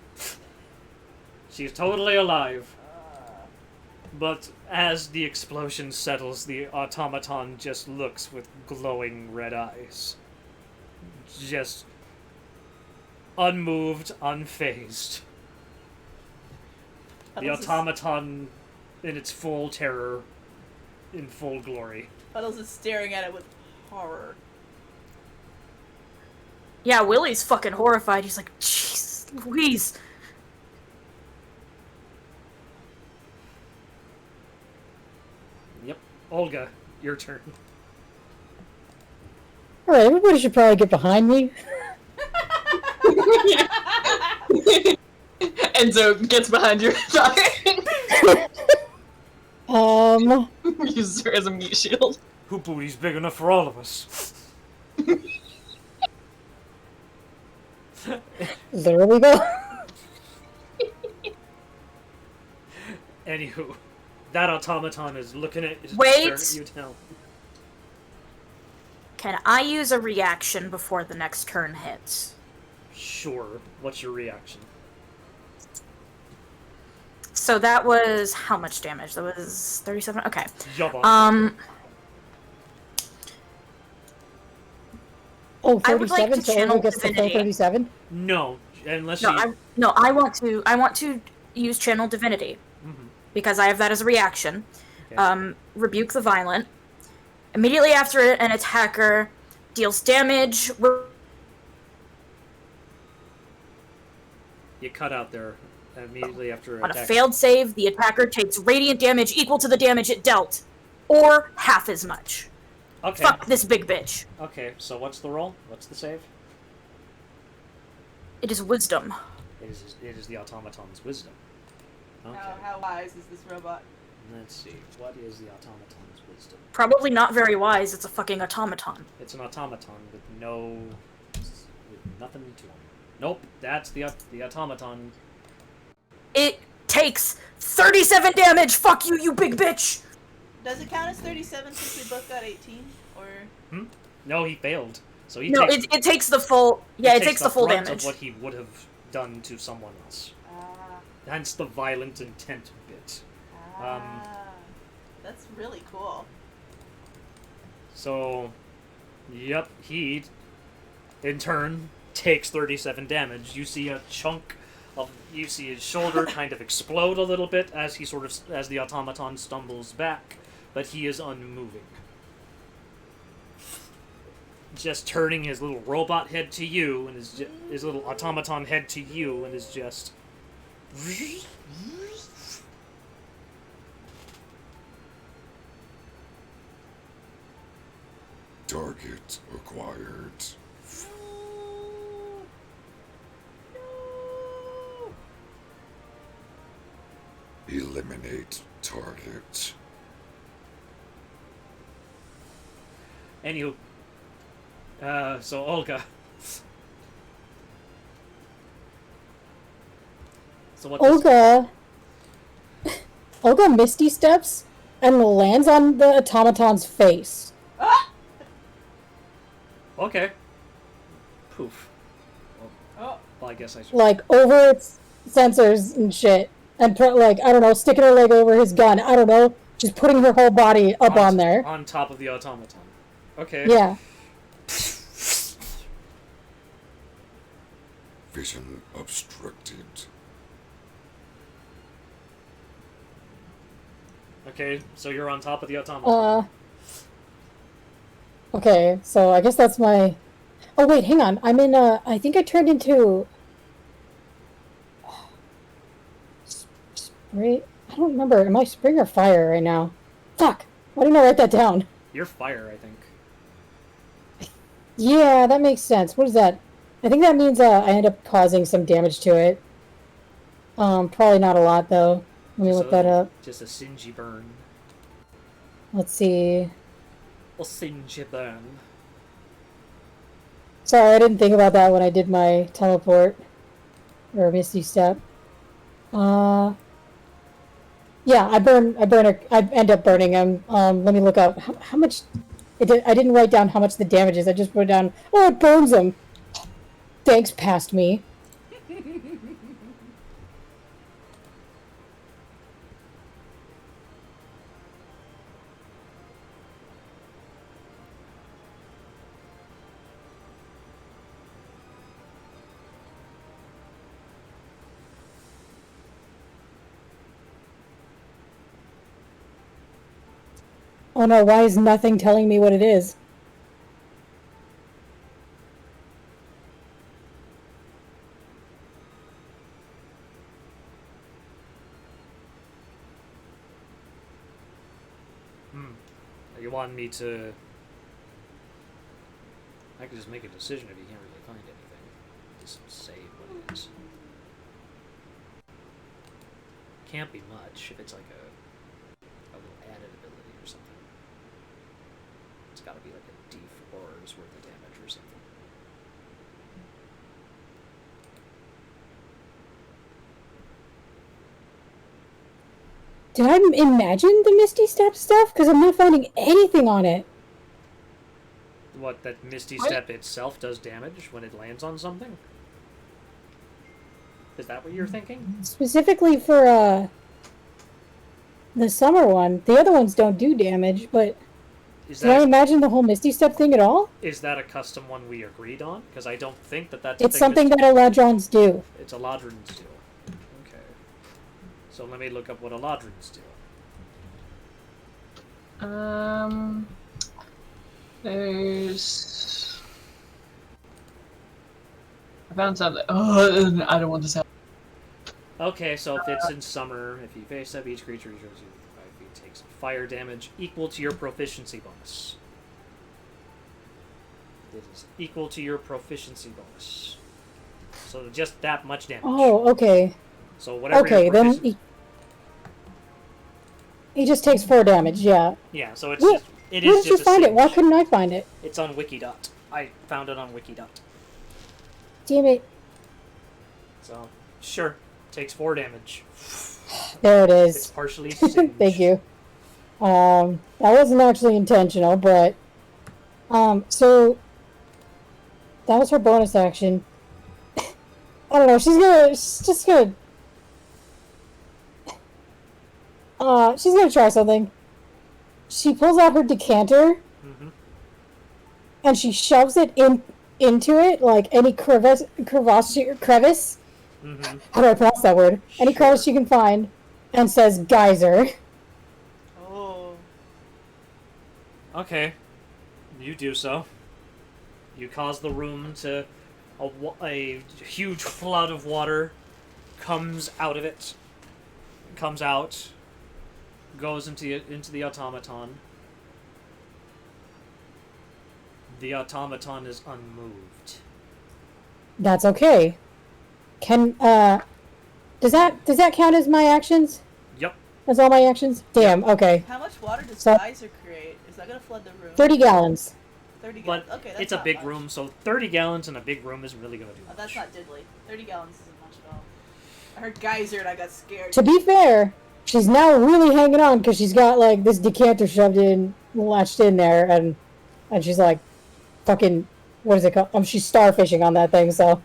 She's totally alive. But as the explosion settles, the automaton just looks with glowing red eyes. Just unmoved, unfazed. The Puddles is- automaton in its full terror, in full glory. Puddles is staring at it with horror. Yeah, Willie's fucking horrified. He's like, jeez Louise. Yep. Olga, your turn. Alright, everybody should probably get behind me. Enzo gets behind your daughter. Uses her as a meat shield. Who booty's big enough for all of us? There we go. Anywho, that automaton is looking at Wait. staring at you now. Can I use a reaction before the next turn hits? Sure. What's your reaction? So that was how much damage? That was 37. Okay. Yabba. Oh, I would like 37, to so channel Olga gets the full divinity. 37? No, unless No, you. I want to use channel divinity because I have that as a reaction. Okay. Rebuke the violent. Immediately after it, an attacker deals damage. You cut out there immediately after On a attack. failed save, the attacker takes radiant damage equal to the damage it dealt, or half as much. Okay. Fuck this big bitch. Okay, so what's the roll? What's the save? It is wisdom. It is the automaton's wisdom. Okay. How wise is this robot? Let's see. What is the automaton's wisdom? Probably not very wise. It's a fucking automaton. It's an automaton with nothing to him. Nope, that's the automaton. It takes 37 damage. Fuck you, you big bitch. Does it count as 37 since we both got 18? Or No, he failed. So he No, takes, it takes the full. Yeah, it takes the full brunt damage. of what he would have done to someone else. ah, Hence the violent intent bit. that's really cool. So, yep, he, in turn, takes 37 damage. You see a chunk of, you see his shoulder kind of explode a little bit as as the automaton stumbles back, but he is unmoving. Just turning his little robot head to you, and his little automaton head to you, and is just... Target acquired. Eliminate target. Anywho, so Olga. So what? Olga misty steps and lands on the automaton's face. Okay. Poof. Oh, Well, I guess I should. Like, over its sensors and shit. And put, like, I don't know, sticking her leg over his gun. I don't know. Just putting her whole body up on there. On top of the automaton. Okay. Yeah. Vision obstructed. Okay, so you're on top of the automaton. Okay, so I guess that's my... Oh, wait, hang on. I'm in, I think I turned into... Spray... I don't remember. Am I spring or fire right now? Fuck! Why didn't I write that down? You're fire, I think. Yeah, that makes sense. What is that? I think that means, I end up causing some damage to it. Probably not a lot, though. Let me look that up. Just a singy burn. Let's see... A singy burn. Sorry, I didn't think about that when I did my teleport. Or Misty Step. Yeah, I end up burning him. Let me look up how much... I didn't write down how much the damage is, I just wrote down, oh, it burns him! Thanks, past me. Oh no, why is nothing telling me what it is? You want me to... I could just make a decision if you can't really find anything. Just say what it is. Can't be much if it's like a little added ability or something. It's gotta be like a D4's worth of damage or something. Did I imagine the Misty Step stuff? Because I'm not finding anything on it. What, that Misty What? Step itself does damage when it lands on something? Is that what you're thinking? Specifically for the summer one. The other ones don't do damage, but Is did I that imagine the whole Misty Step thing at all? is that a custom one we agreed on? Because I don't think that's It's a thing something that Eladrons do. It's Eladrin's do. Okay. So let me look up what Eladrin's do. There's. I found something. Oh, I don't want this. Okay, so if it's in summer, if you face up each creature you choose 5 feet takes fire damage equal to your proficiency bonus. It is equal to your proficiency bonus. So just that much damage. Oh, okay. So whatever. Okay, your then profici- he just takes 4 damage, yeah. yeah. So it's Where, just, it where is did you just a find it? Why singe. couldn't I find it? It's on Wikidot. I found it on Wikidot. Damn it. So sure, takes 4 damage. There it It's is. partially singed. Thank you. That wasn't actually intentional, but so that was her bonus action. I don't know. She's just gonna try something. She pulls out her decanter Mhm. and she shoves it into it, like any crevice. Mhm. How do I pronounce that word? Any Sure. crevice she can find, and says geyser. Oh. Okay, you do so. You cause the room to a huge flood of water comes out of it. Comes out, goes into the automaton. The automaton is unmoved. That's okay. Can does that count as my actions? Yep. As all my actions? Damn. Okay. How much water does So- geyser create? Is that gonna flood the room? 30 gallons. 30 But gallons. Okay, that's it's a not big much. room, so 30 gallons in a big room isn't really going to do Oh, much. that's not diddly. 30 gallons isn't much at all. I heard geyser and I got scared. To be fair, she's now really hanging on because she's got like this decanter shoved in, latched in there, and she's like, fucking, what is it called? She's starfishing on that thing. So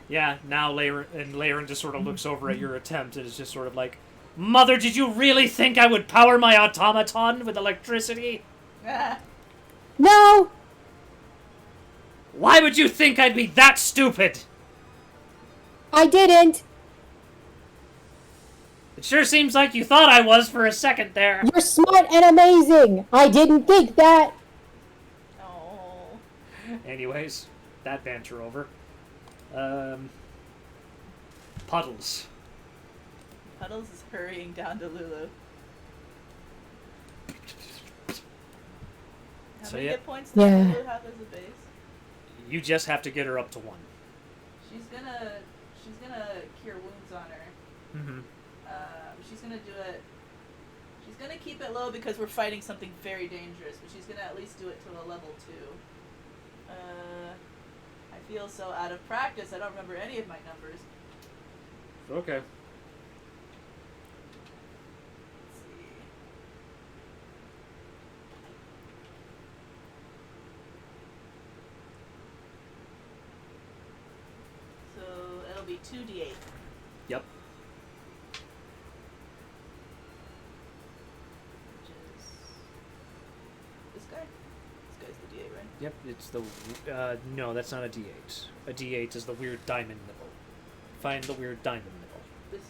Yeah, now Laren just sort of looks over at your attempt and is just sort of like, Mother, did you really think I would power my automaton with electricity? no, Why would you think I'd be that stupid? I didn't. It sure seems like you thought I was for a second there. You're smart and amazing. I didn't think that. Oh. Anyways, that banter over. Puddles. Puddles is hurrying down to Lulu. How So, many yeah. hit points does Yeah. Lulu have as a base? You just have to get her up to 1. She's gonna cure wounds on her. Mm-hmm. She's gonna do it. She's gonna keep it low because we're fighting something very dangerous, but she's gonna at least do it to a level 2. I feel so out of practice. I don't remember any of my numbers. Okay. Let's see. So it'll be 2d8. Yep. Which is this guy. This guy's the d8, right? Yep, it's the... no, that's not a D8. A D8 is the weird diamond nibble. Find the weird diamond nibble. This.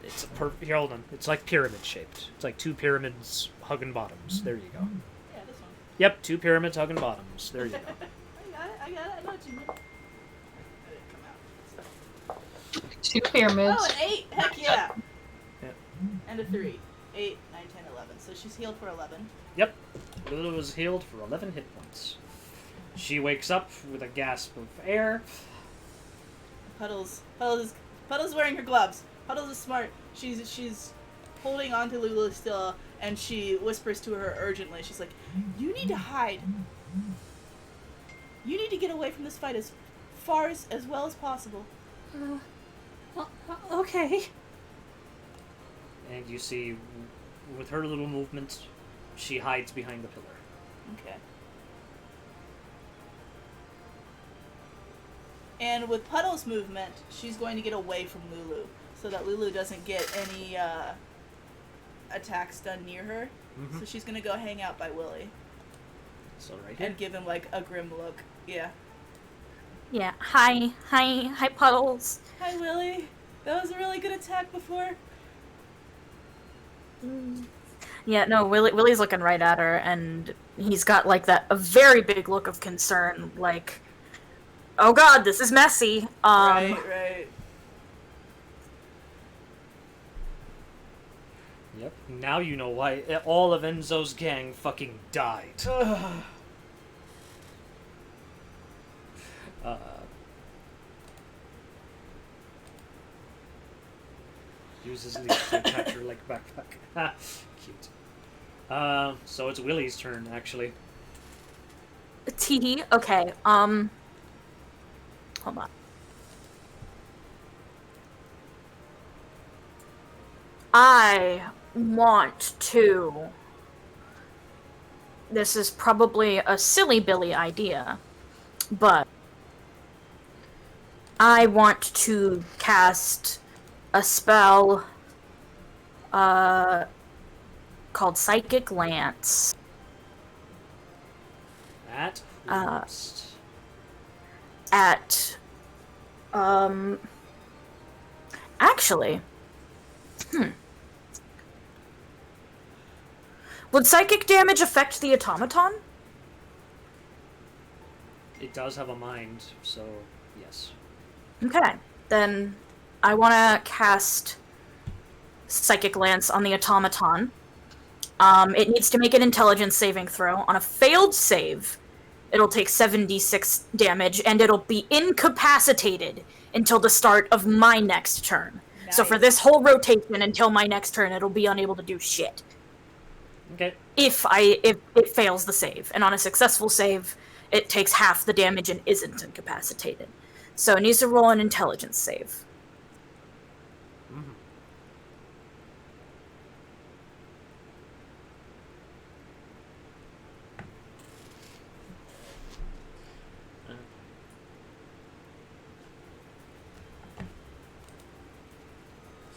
It's a here, hold on. It's like pyramid shaped. It's like 2 pyramids hugging bottoms. There you go. Yeah, this one. Yep, 2 pyramids hugging bottoms. There you go. I got it. I know what you meant. I didn't come out. 2 pyramids. Oh, an 8! Heck yeah! Yeah. And a 3. 8, 9, 10, 11. So she's healed for 11. Yep. Lulu was healed for 11 hit points. She wakes up with a gasp of air. Puddles wearing her gloves. Puddles is smart. She's holding on to Lulu still, and she whispers to her urgently. She's like, "You need to hide. You need to get away from this fight as far as well as possible." Okay. And you see, with her little movements, she hides behind the pillar. Okay. And with Puddle's movement, she's going to get away from Lulu, so that Lulu doesn't get any attacks done near her. Mm-hmm. So she's going to go hang out by Willy. So right here. And give him, like, a grim look. Yeah. Yeah. Hi, Puddles. Hi, Willy. That was a really good attack before. Yeah, no, Willie's looking right at her, and he's got like a very big look of concern, like, oh god, this is messy. Right. Yep. Now you know why all of Enzo's gang fucking died. Uses leaf to catch her like backpack. Ha, cute. So it's Willie's turn, actually. Teehee, okay, hold on. I want to... This is probably a silly Billy idea, but I want to cast a spell called Psychic Lance. At first. At actually, would psychic damage affect the automaton? It does have a mind, so yes. Okay, then I want to cast Psychic Lance on the automaton. It needs to make an intelligence saving throw. On a failed save, it'll take 7d6 damage, and it'll be incapacitated until the start of my next turn. Nice. So for this whole rotation until my next turn, it'll be unable to do shit. Okay. If it fails the save. And on a successful save, it takes half the damage and isn't incapacitated. So it needs to roll an intelligence save. Mm-hmm.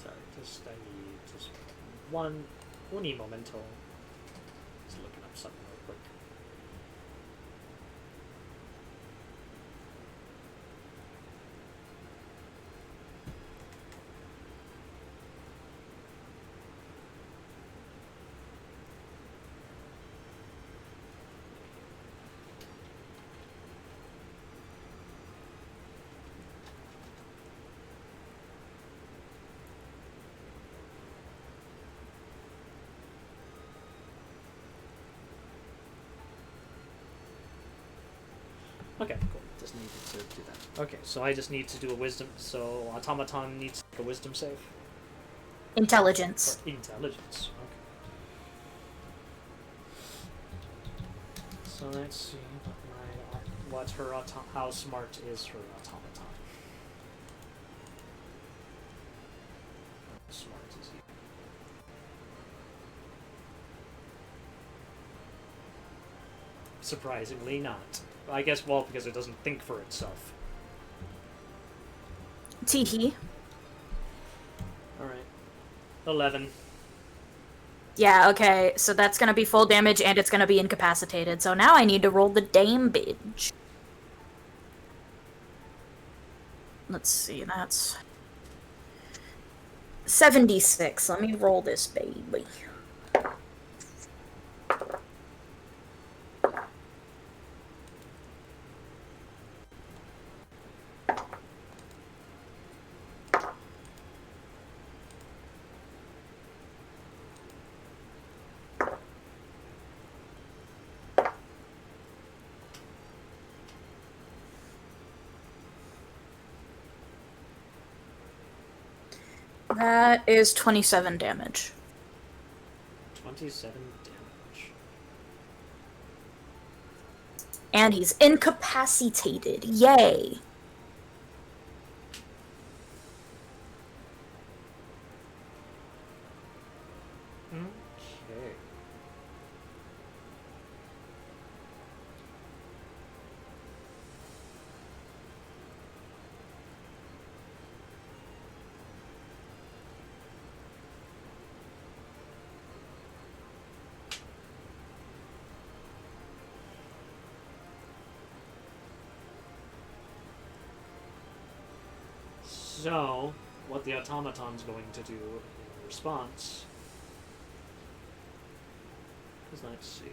Sorry, I need just one momento. Just looking up something real quick. Okay, cool. Just needed to do that. Okay, so I just need to do a wisdom. So automaton needs a wisdom save Intelligence. or intelligence. Okay. So let's see what her how smart is her automaton. How smart is he? Surprisingly not. I guess, well, because it doesn't think for itself. Teehee. Alright. 11. Yeah, okay, so that's gonna be full damage and it's gonna be incapacitated. So now I need to roll the damage. Let's see, that's 76. Let me roll this baby. That is 27 damage. 27 damage. And he's incapacitated. Yay. Okay. So, what the automaton's going to do in response is, let's see,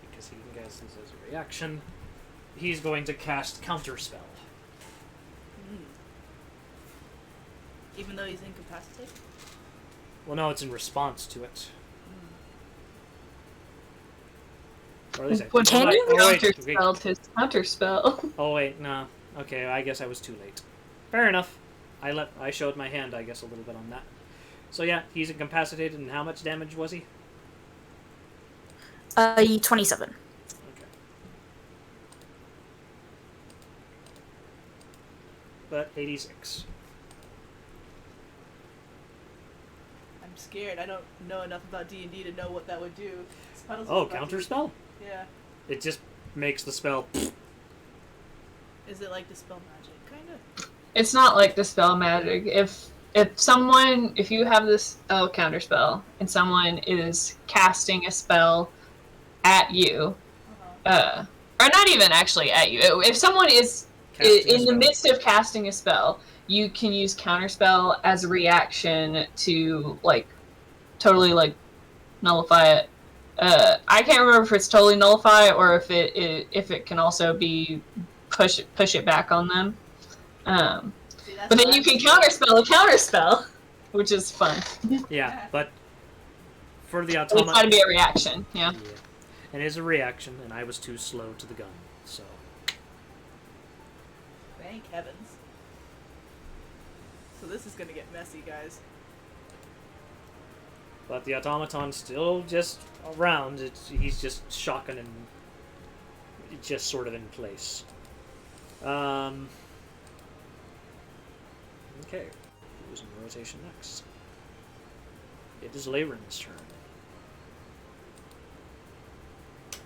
because he can cast this as a reaction, he's going to cast Counterspell. Even though he's incapacitated? Well, no, it's in response to it. Or at least When Can you counterspelled his counterspell. Oh wait, no. Okay, I guess I was too late. Fair enough. I showed my hand, I guess, a little bit on that. So yeah, he's incapacitated, and how much damage was he? 27. Okay. But 86. I'm scared. I don't know enough about D&D to know what that would do. Spells Oh, about to- Counterspell? Yeah. It just makes the spell. Is it like Dispel Magic? Kind of. It's not like Dispel Magic. If you have this counterspell and someone is casting a spell at you, or not even actually at you, if someone is in the midst of casting a spell, you can use counterspell as a reaction to totally nullify it. I can't remember if it's totally nullify or if it can also be push it back on them. See, that's But then what you I'm can scared. counterspell a counterspell, which is fun. Yeah, but for the It's got to automaton, be a reaction, yeah. it is a reaction, and I was too slow to the gun. So Thank heavens. So this is gonna get messy, guys. but the automaton's still just around. He's just shocking and just sort of in place. Okay, who's in rotation next? It is Leyren's turn.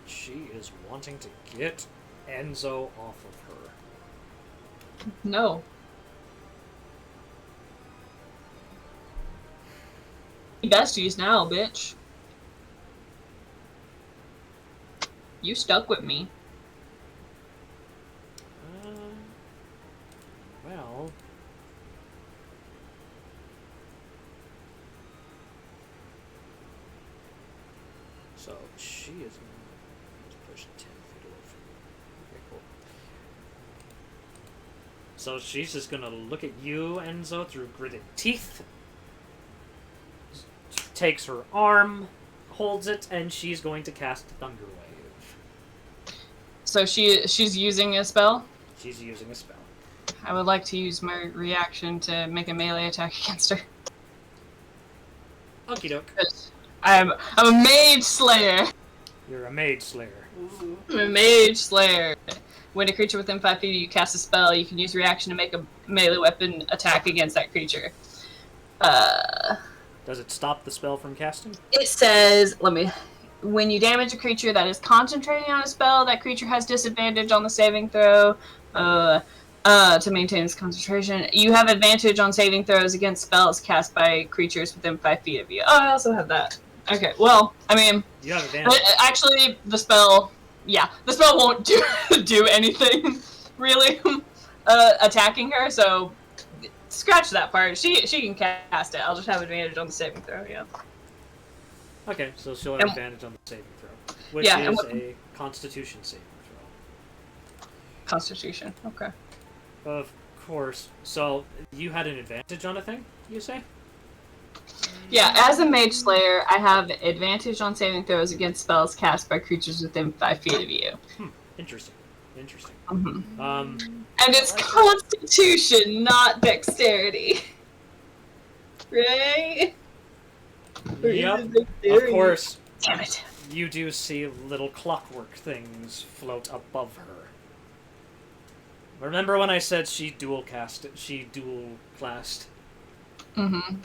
She is wanting to get Enzo off of her. No. Besties now, bitch. You stuck with me. Well, so she is going to push 10 feet away from me. Okay, cool. So she's just going to look at you, Enzo, through gritted teeth. Takes her arm, holds it, and she's going to cast Thunder Wave. So she's using a spell? She's using a spell. I would like to use my reaction to make a melee attack against her. Okie doke. I'm a mage slayer. You're a mage slayer. Ooh. I'm a mage slayer. When a creature within 5 feet of you casts a spell, you can use reaction to make a melee weapon attack against that creature. Does it stop the spell from casting? It says, when you damage a creature that is concentrating on a spell, that creature has disadvantage on the saving throw. To maintain its concentration, you have advantage on saving throws against spells cast by creatures within 5 feet of you. Oh, I also have that. Okay, well, I mean, You have advantage. actually, the spell won't do anything really attacking her. So scratch that part. She can cast it. I'll just have advantage on the saving throw. Yeah. Okay, so she'll have advantage on the saving throw, which Yeah, is and a Constitution saving throw. Constitution. Okay. Of course. So you had an advantage on a thing, you say? Yeah, as a mage slayer, I have advantage on saving throws against spells cast by creatures within 5 feet of you. Interesting. Interesting. And it's Constitution, not Dexterity. Right? Or is Yep. it the Of theory? course, Damn it. you do see little clockwork things float above her. Remember when I said she dual classed? Mm-hmm.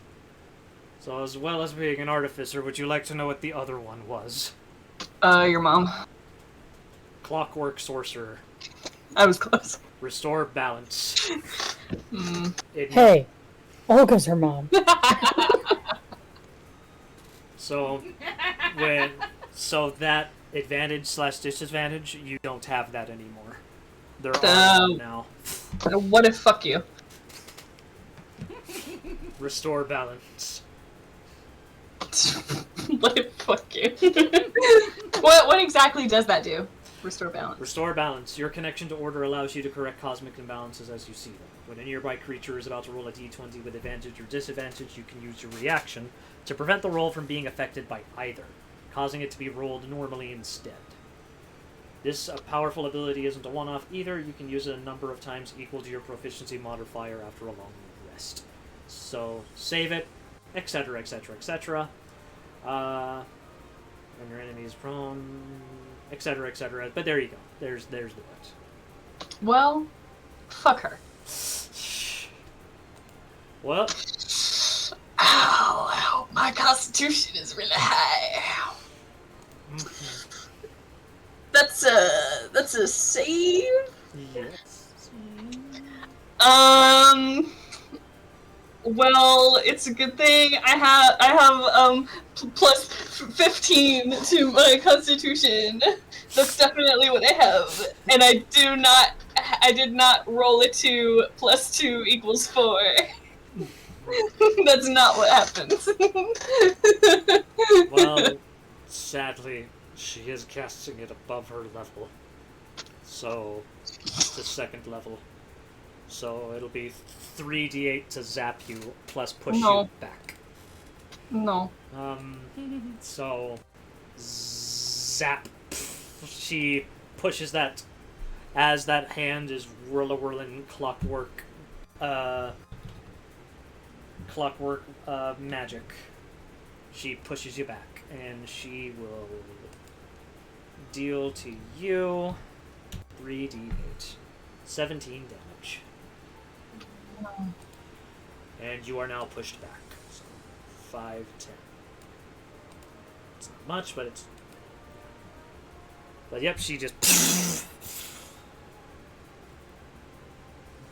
So as well as being an artificer, would you like to know what the other one was? Your mom. Clockwork sorcerer. I was close. Restore balance. Mm. Hey, Olga's her mom. So so that advantage / disadvantage, you don't have that anymore. There are none now. What if fuck you? Restore balance. What if fuck you? What exactly does that do? Restore balance. Restore balance. Your connection to order allows you to correct cosmic imbalances as you see them. When a nearby creature is about to roll a d20 with advantage or disadvantage, you can use your reaction to prevent the roll from being affected by either, causing it to be rolled normally instead. This powerful ability isn't a one-off either. You can use it a number of times equal to your proficiency modifier after a long rest. So, save it, etc., etc., etc. When your enemy is prone, etc., etc. But there you go. There's the bit. Well, fuck her. Well, Ow, my constitution is really high. That's a save. yes. Well, it's a good thing I have plus 15 to my constitution. That's definitely what I have, and I did not roll a 2 plus 2 equals 4. That's not what happens. Well, sadly, she is casting it above her level. So, it's the second level. So it'll be 3d8 to zap you, plus push No. you back. No. So, zap. She pushes that, as that hand is whirling clockwork magic. She pushes you back, and she will deal to you 3d8. 17 damage. And you are now pushed back. So 5, 10. It's not much, but it's... But yep, she just...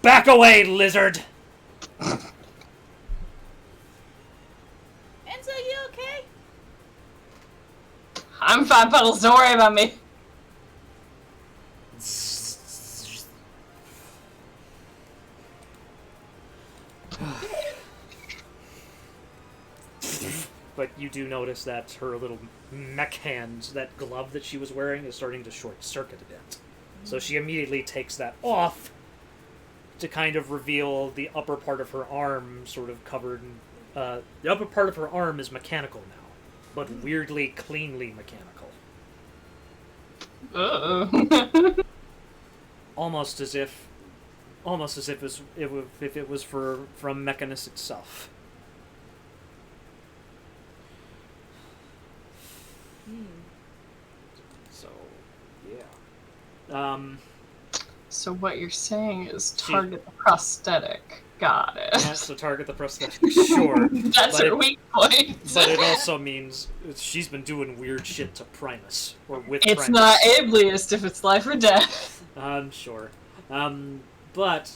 Back away, lizard! Enzo, you okay? I'm fine, Puddles. Don't worry about me. But you do notice that her little mech hands, that glove that she was wearing, is starting to short circuit a bit. So she immediately takes that off to kind of reveal the upper part of her arm sort of covered in... the upper part of her arm is mechanical now, but weirdly cleanly mechanical. Almost as if it was from Mechanus itself. So, yeah. So what you're saying is target the prosthetic. Got it. Yeah, so target the prosthetic, sure. That's But her weak point. But it also means she's been doing weird shit to Primus, or with It's Primus. not ableist if it's life or death. Sure. But,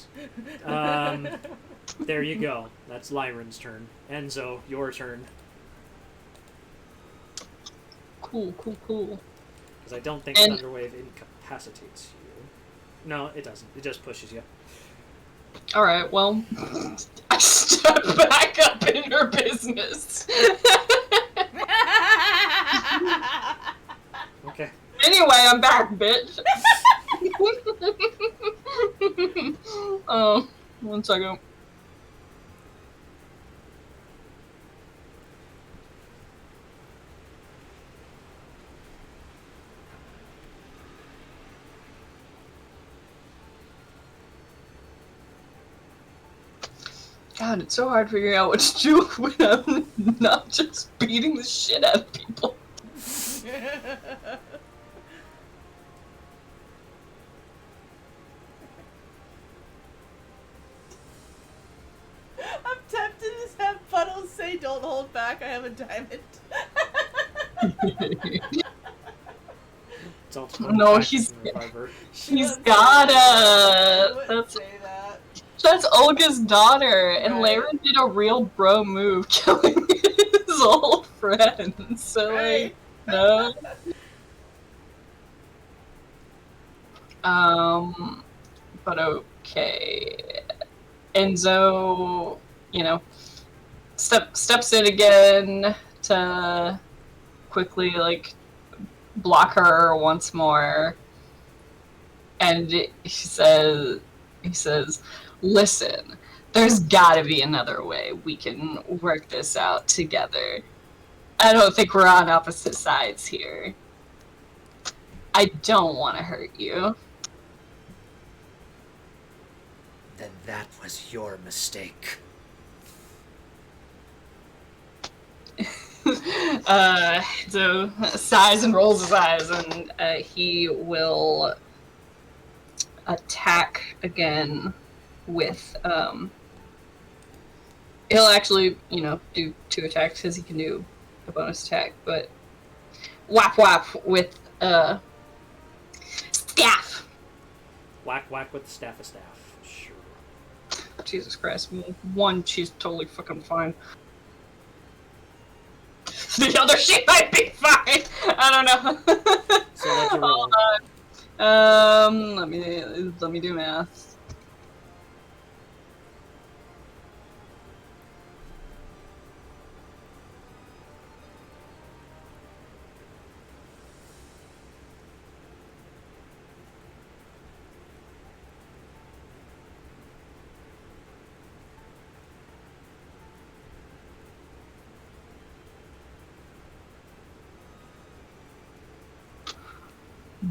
there you go. That's Lyran's turn. Enzo, your turn. Cool. Because I don't think And- Thunderwave incapacitates you. No, it doesn't. It just pushes you. Alright, well, I step back up in her business. Okay. Anyway, I'm back, bitch. One second. God, it's so hard figuring out what to do when I'm not just beating the shit out of people. I'm tempted to just have Puddles say, "Don't hold back, I have a diamond." Don't No, back he's- and revive She He's wouldn't got say that. She it. wouldn't say that. That's Olga's daughter, and Right. Laren did a real bro move, killing his old friend. So Right. like, no. But okay. Enzo, steps in again to quickly like block her once more, and he says, "Listen, there's gotta be another way we can work this out together. I don't think we're on opposite sides here. I don't want to hurt you." Then that was your mistake. So sighs and rolls his eyes, and he will attack again with he'll actually do 2 attacks because he can do a bonus attack, but whap whap with staff. Whack whack with the staff of staff. Sure. Jesus Christ, 1 she's totally fucking fine. The other she might be fine. I don't know. So what'd you roll? Let me do math.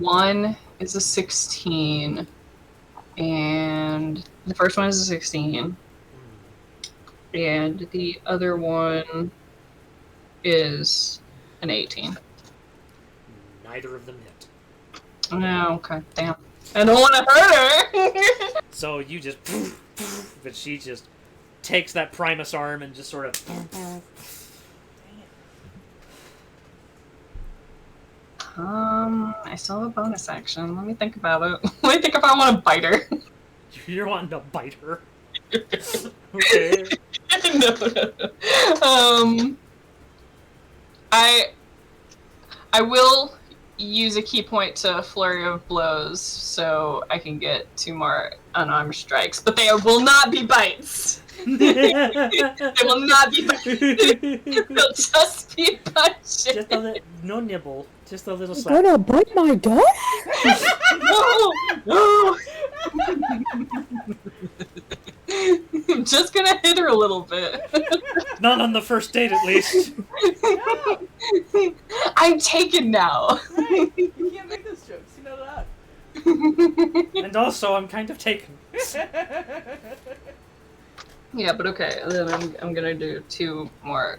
One is a 16, and the first one is a 16, and the other one is an 18. Neither of them hit. Oh, okay, damn. I don't want to hurt her! So you just, but she just takes that Primus arm and just sort of. I still have a bonus action. Let me think about it. Let me think if I want to bite her. You're wanting to bite her. Okay. No. I will use a key point to flurry of blows so I can get 2 more unarmed strikes, but they will not be bites. They will not be bites. They'll just be punches. Just a little, no nibble. Just a little You're slap. gonna bite my daughter? No. I'm just gonna hit her a little bit. Not on the first date, at least. I'm taken now. Right. You can't make those jokes. You know that. And also, I'm kind of taken. Yeah, but okay. Then I'm gonna do 2 more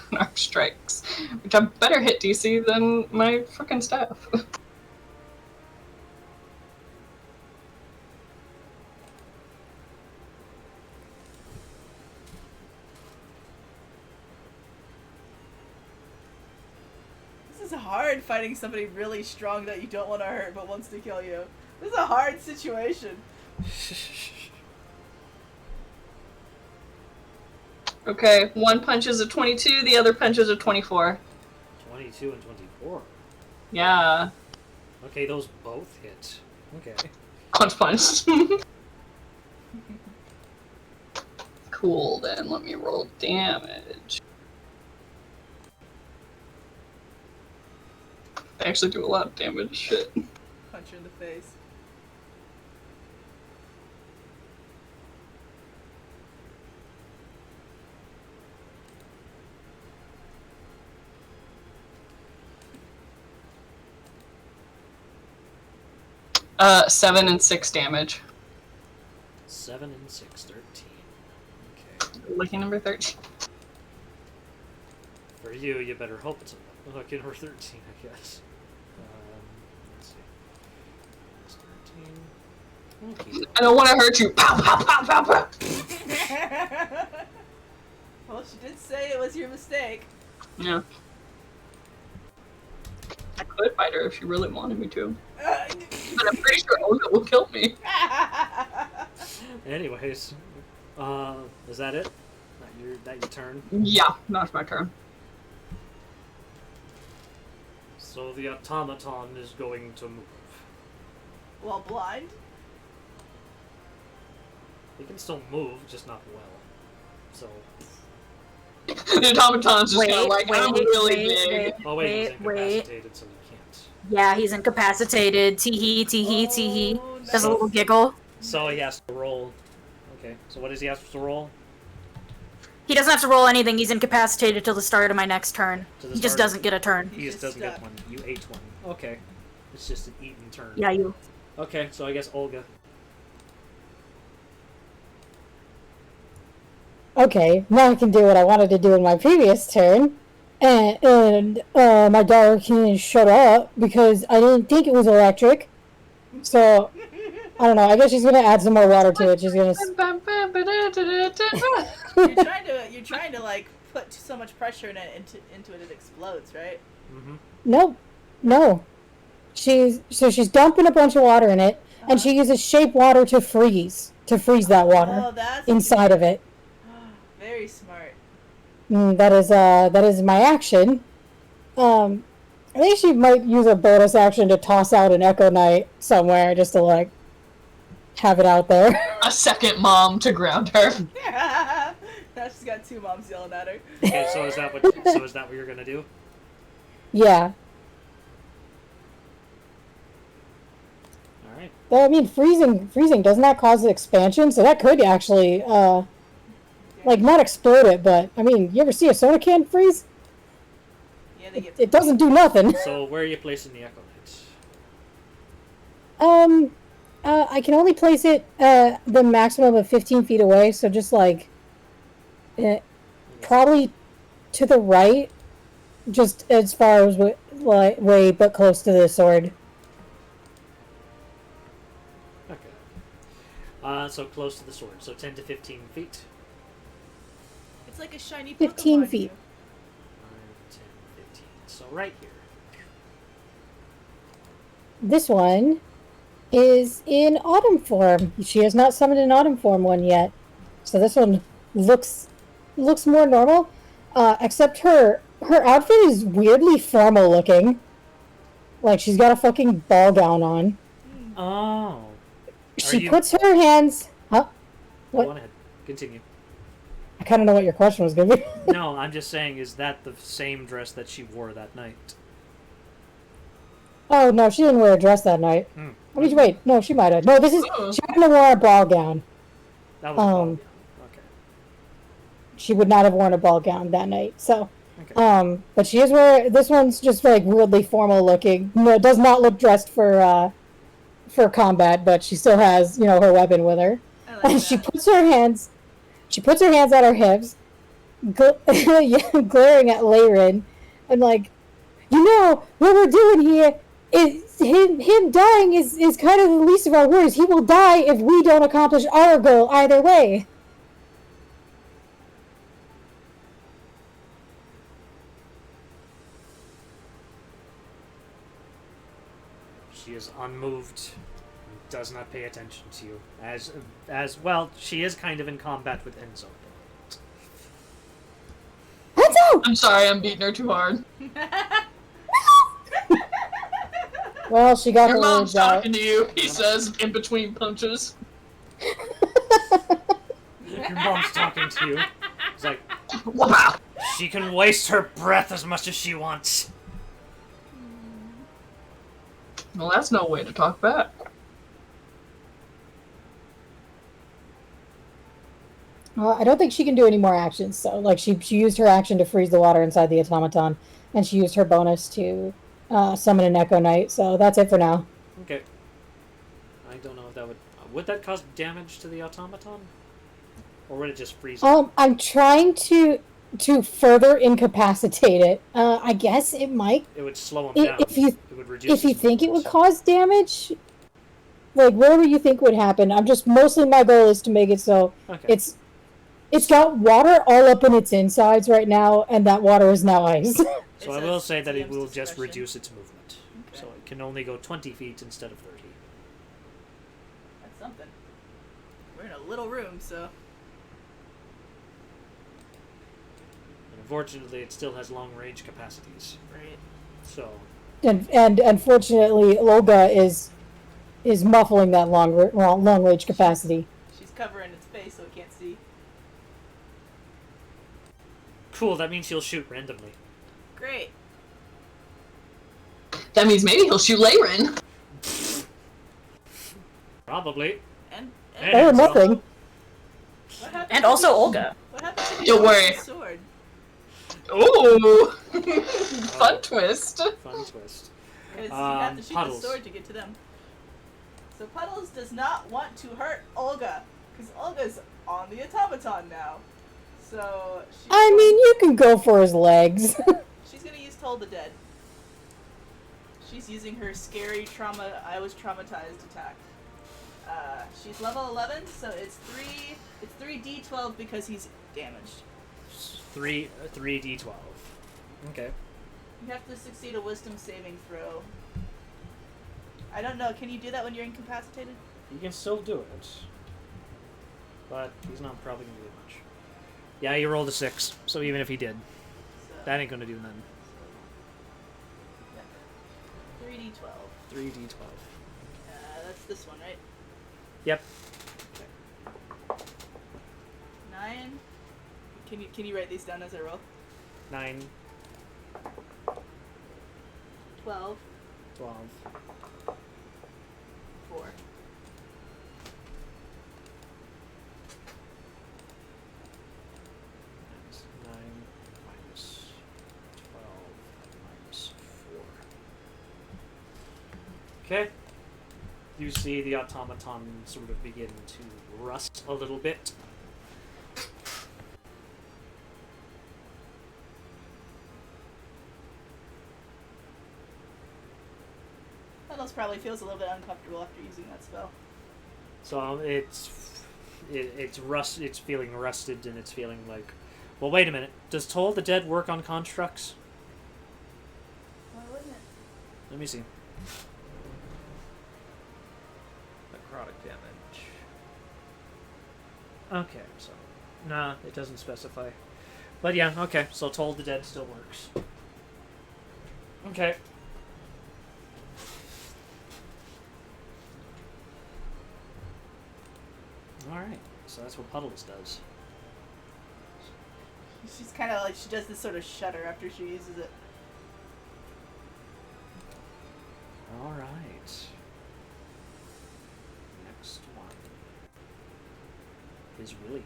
unarmed strikes, which have better hit DC than my frickin' staff. This is hard fighting somebody really strong that you don't want to hurt but wants to kill you. This is a hard situation. Okay, one punch is a 22, the other punch is a 24. 22 and 24. Yeah, Okay, those both hit. Okay. punch. Cool, then let me roll damage. They actually do a lot of damage, shit. Punch her in the face. Seven and 6 damage. 7 and 6, 13. Lucky number 13. For you, you better hope it's a lucky number 13, I guess. Let's see. It's 13. Okay. I don't want to hurt you. Pow, pow, pow, pow, pow. Well, she did say it was your mistake. Yeah. I could fight her if she really wanted me to. But I'm pretty sure Olga will kill me. Anyways, is that it? That your turn? Yeah, that's my turn. So the automaton is going to move. Well, blind. He can still move, just not well. So. The automaton's just kind of like, I'm really big. Oh wait, he's incapacitated, so he can't. Yeah, he's incapacitated. Tee-hee, tee-hee, tee-hee. Oh, Does a no. little giggle. So he has to roll. Okay, so what does he have to roll? He doesn't have to roll anything. He's incapacitated till the start of my next turn. To the He just start- doesn't get a turn. He just doesn't get one. You ate one. Okay. It's just an eaten turn. Yeah, you. Okay, so I guess Olga. Okay, now I can do what I wanted to do in my previous turn. And my daughter can shut up because I didn't think it was electric. So, I don't know. I guess she's going to add some more water to it. She's going You're trying to like put so much pressure in it into it explodes, right? Mm-hmm. Nope. No. She's dumping a bunch of water in it, and she uses shape water to freeze that water Oh, that's inside of it. very smart. That is my action. I think she might use a bonus action to toss out an Echo Knight somewhere just to like have it out there. A second mom to ground her. Now she's got two moms yelling at her. Okay, so is that what you're gonna do? Yeah. Alright. Well, I mean, freezing doesn't that cause expansion? So that could actually, like, not explode it, but, I mean, you ever see a soda can freeze? Yeah, they get. It doesn't do nothing. So where are you placing the Echo Knights? I can only place it, the maximum of 15 feet away, so just, like, probably to the right, just as far as, way, but close to the sword. Okay. So close to the sword. So 10 to 15 feet. It's like a shiny 15 Pokemon. feet. 5, 10, 15. So right here. This one is in autumn form. She has not summoned an autumn form one yet. So this one looks more normal. Except her outfit is weirdly formal looking. Like she's got a fucking ball gown on. Oh. She puts her hands... Huh? What? Go on ahead. Continue. I kind of know what your question was going to be. No, I'm just saying, is that the same dress that she wore that night? Oh, no, she didn't wear a dress that night. I mean, wait, no, she might have. No, this is... She happened to wear a ball gown. That was a ball gown. Okay. She would not have worn a ball gown that night, so... Okay. But she is wearing... This one's just, like, weirdly formal looking. No, it does not look dressed for combat, but she still has, you know, her weapon with her. I like And that. she puts her hands at her hips, glaring at Layrin, and like, you know, what we're doing here is him dying is kind of the least of our worries. He will die if we don't accomplish our goal either way. She is unmoved, does not pay attention to you. As well, she is kind of in combat with Enzo. Enzo! I'm sorry, I'm beating her too hard. Well, she got Your her mom's words out. talking to you, he says, in between punches. Your mom's talking to you. It's like, Wow. she can waste her breath as much as she wants. Well, that's no way to talk back. Well, I don't think she can do any more actions, so like she used her action to freeze the water inside the automaton, and she used her bonus to summon an Echo Knight, so that's it for now. Okay. I don't know if that would that cause damage to the automaton? Or would it just freeze it? I'm trying to further incapacitate it. I guess it might. It would slow him down. If you It would reduce if you his think it would movement. cause damage, like whatever you think would happen. I'm just mostly my goal is to make it so Okay. it's got water all up in its insides right now, and that water is now ice. So It's I at will say that it DM's will just discretion. reduce its movement. Okay. So it can only go 20 feet instead of 30. That's something. We're in a little room, so. And unfortunately, it still has long range capacities. Right. So, and unfortunately, Olga is muffling that long range capacity. She's covering its face so it can't see. cool, that means he'll shoot randomly. Great. That means maybe he'll shoot Leyrin. Probably. And Or also- nothing. What happened And to also the- Olga. What happened to the Don't worry. sword? Ooh! Fun twist. Fun twist. Because you have to shoot Puddles. the sword to get to them. So Puddles does not want to hurt Olga, because Olga's on the automaton now. So I mean, you can go for his legs. she's gonna use Toll the Dead. She's using her scary trauma. I was traumatized attack. She's level 11, so it's 3d12 because he's damaged. 3d12. Okay. You have to succeed a wisdom saving throw. I don't know. Can you do that when you're incapacitated? You can still do it. But he's not probably gonna do much. Yeah, he rolled a 6, so even if he did, So, that ain't gonna do nothing. 3d12. 3d12. That's this one, right? Yep. 9. Can you write these down as I roll? 9, 12, 12, 4. minus 9, minus 12, minus 4. Okay. You see the automaton sort of begin to rust a little bit. Puddles probably feels a little bit uncomfortable after using that spell. So it's feeling rusted, and it's feeling like, well, wait a minute. Does Toll the Dead work on constructs? Why wouldn't it? Let me see. Necrotic damage. Okay, so nah, it doesn't specify. But yeah, okay. So Toll the Dead still works. Okay. Alright, so that's what Puddles does. She's kind of like, she does this sort of shudder after she uses it. Alright. Next one is Willy.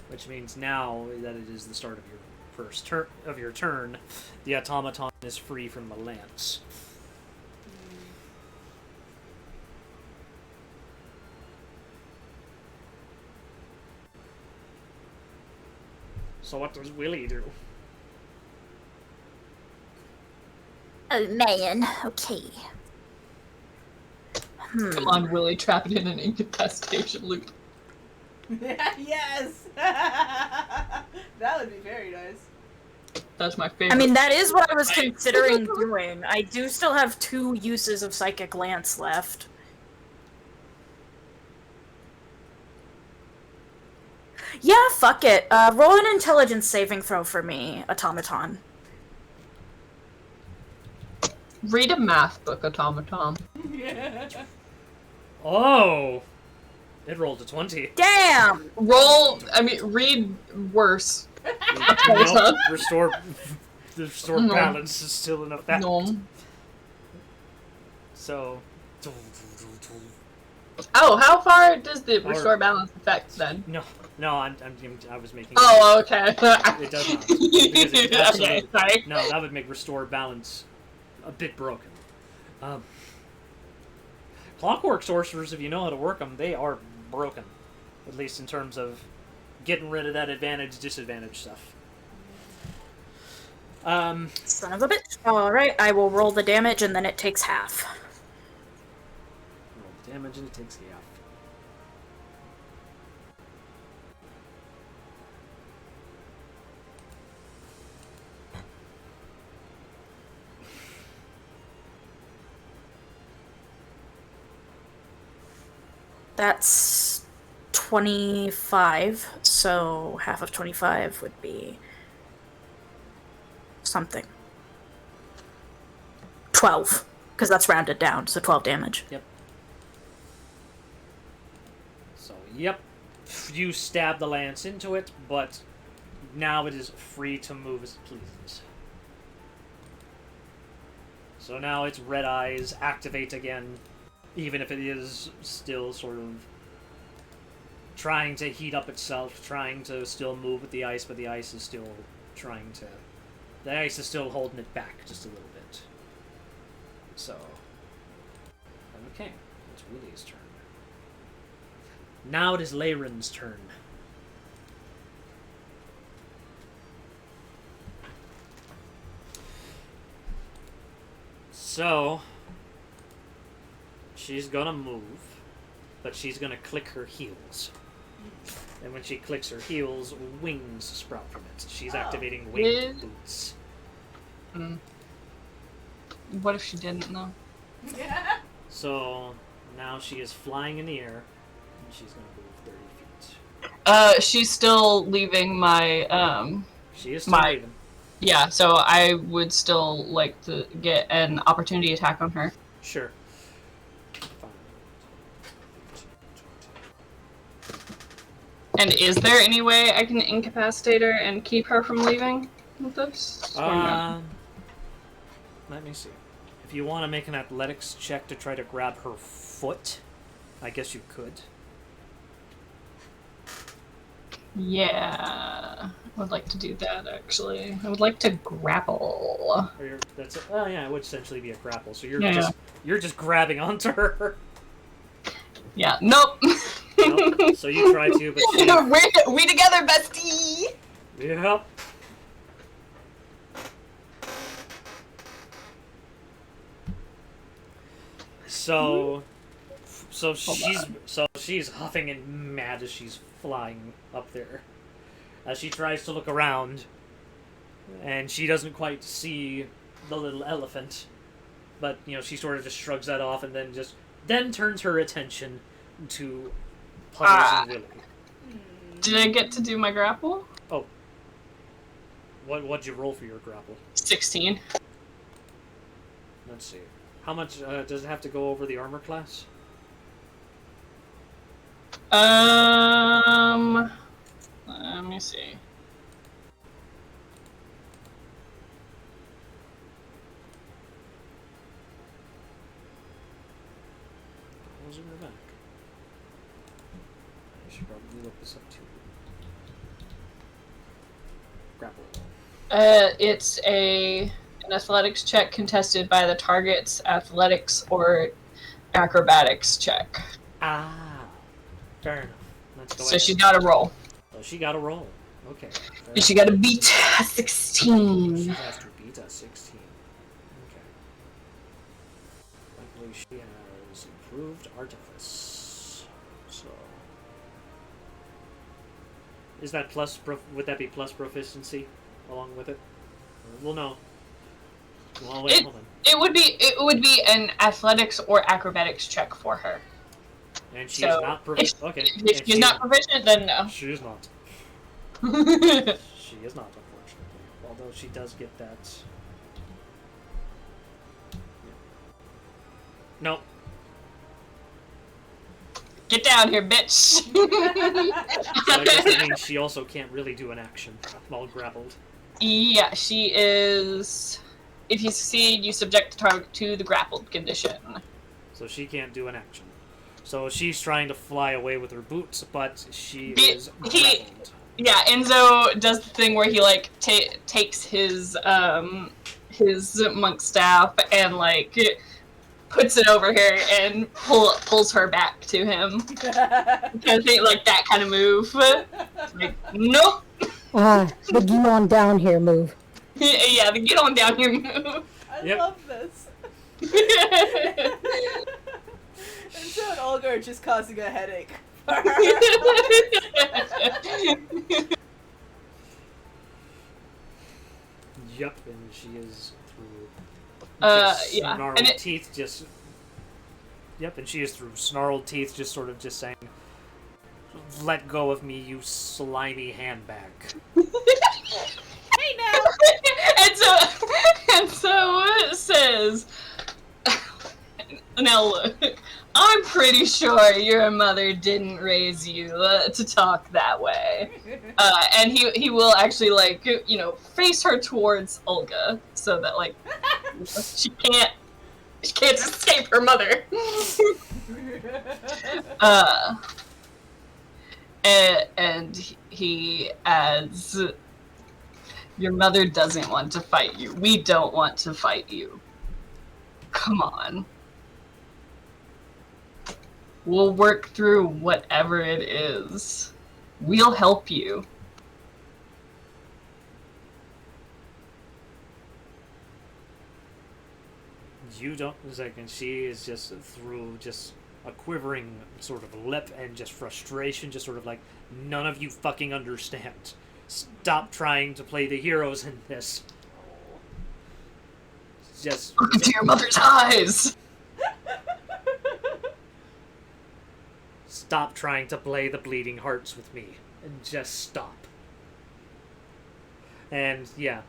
Which means now that it is the start of your first turn, the automaton is free from the lance. So what does Willy do? Oh man, okay. Come on, Willie, trap it in an incapacitation loop. Yes! That would be very nice. That's my favorite. I mean, that is what I was considering doing. I do still have 2 uses of Psychic Lance left. Yeah, fuck it. Roll an intelligence saving throw for me, automaton. Read a math book, automaton. Oh! It rolled a 20. Damn! Read worse. Nope, restore No. balance is still enough. That No. so. Oh, how far does the restore balance affect then? No, I was making. Oh, okay. It does not. Because it's Okay, absolute- sorry. No, that would make restore balance a bit broken. Clockwork sorcerers, if you know how to work them, they are broken. At least in terms of getting rid of that advantage, disadvantage stuff. Son of a bitch. Alright, I will roll the damage and then it takes half. Roll the damage and it takes half. That's 25, so half of 25 would be something. 12, because that's rounded down, so 12 damage. Yep. So, yep. You stab the lance into it, but now it is free to move as it pleases. So now its red eyes activate again, even if it is still sort of trying to heat up itself, trying to still move with the ice, but the ice is still trying to... The ice is still holding it back just a little bit. So... Okay, it's Willie's turn. Now it is Leyren's turn. So... She's gonna move, but she's gonna click her heels. And when she clicks her heels, wings sprout from it. She's activating winged boots. What if she didn't, though? So now she is flying in the air, and she's gonna move 30 feet. She's still leaving my, She is still leaving. Yeah, so I would still like to get an opportunity attack on her. Sure. And is there any way I can incapacitate her and keep her from leaving with this? Or no? Let me see. If you want to make an athletics check to try to grab her foot, I guess you could. Yeah, I would like to do that, actually. I would like to grapple. That's it. Oh yeah, it would essentially be a grapple. So you're Yeah. you're just grabbing onto her. Yeah, nope. Nope. So you try to, but she... we together, bestie! Yep. So she's huffing and mad as she's flying up there. As she tries to look around, and she doesn't quite see the little elephant, but she sort of just shrugs that off, and then turns her attention to Puddles and Willie. Did I get to do my grapple? Oh. What'd you roll for your grapple? 16. Let's see. How much does it have to go over the armor class? Let me see. Those are back. I should probably look this up too. Grapple. It's an athletics check contested by the target's athletics or acrobatics check. Ah, fair enough. Let's go So ahead. she got a roll. Oh, she got a roll. Okay. She got to beat 16. She has to beat a 16. Okay. Luckily, she has improved artifice. So, is that plus? Would that be plus proficiency along with it? Well, no. Well, wait, hold on. It would be an athletics or acrobatics check for her. And she's not proficient. Okay. If she's not proficient, then no. She is not. She is not, unfortunately. Although she does get that. No. Get down here, bitch! So I guess that means she also can't really do an action while grappled. Yeah, she is. If you succeed, you subject the target to the grappled condition. So she can't do an action. So she's trying to fly away with her boots, but she is grappled. Yeah, Enzo does the thing where he takes his monk staff and puts it over her and pulls her back to him. Because they like that kind of move. Like, nope. The get on down here move. Yeah, the get on down here move. I Yep. love this. And so and Olga are just causing a headache. Yep, and she is through. Yeah, Snarled and teeth just. Yep, and she is through snarled teeth, just sort of just saying, "Let go of me, you slimy handbag." Hey now. and so it says, now look, I'm pretty sure your mother didn't raise you to talk that way. And he will actually, like, you know, face her towards Olga so that, like, she can't escape her mother. And he adds, your mother doesn't want to fight you. We don't want to fight you. Come on. We'll work through whatever it is. We'll help you. You don't. And she is just through just a quivering sort of lip and just frustration, just sort of like, none of you fucking understand. Stop trying to play the heroes in this. Just Look into your mother's eyes. stop trying to play the bleeding hearts with me. And just stop. And yeah.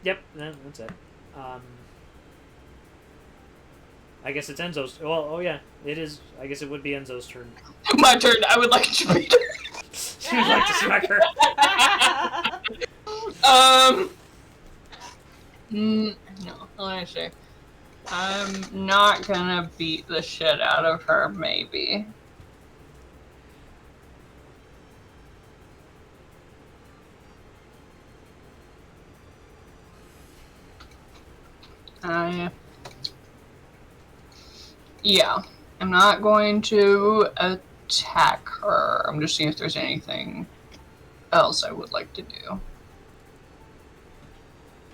Yep, that's it. I guess it's Enzo's. Well, oh yeah, it is. I guess it would be Enzo's turn. My turn. I would like to beat her. You'd like to smack her. No, let me see. I'm not gonna beat the shit out of her, maybe. Yeah, I'm not going to attack her. I'm just seeing if there's anything else I would like to do.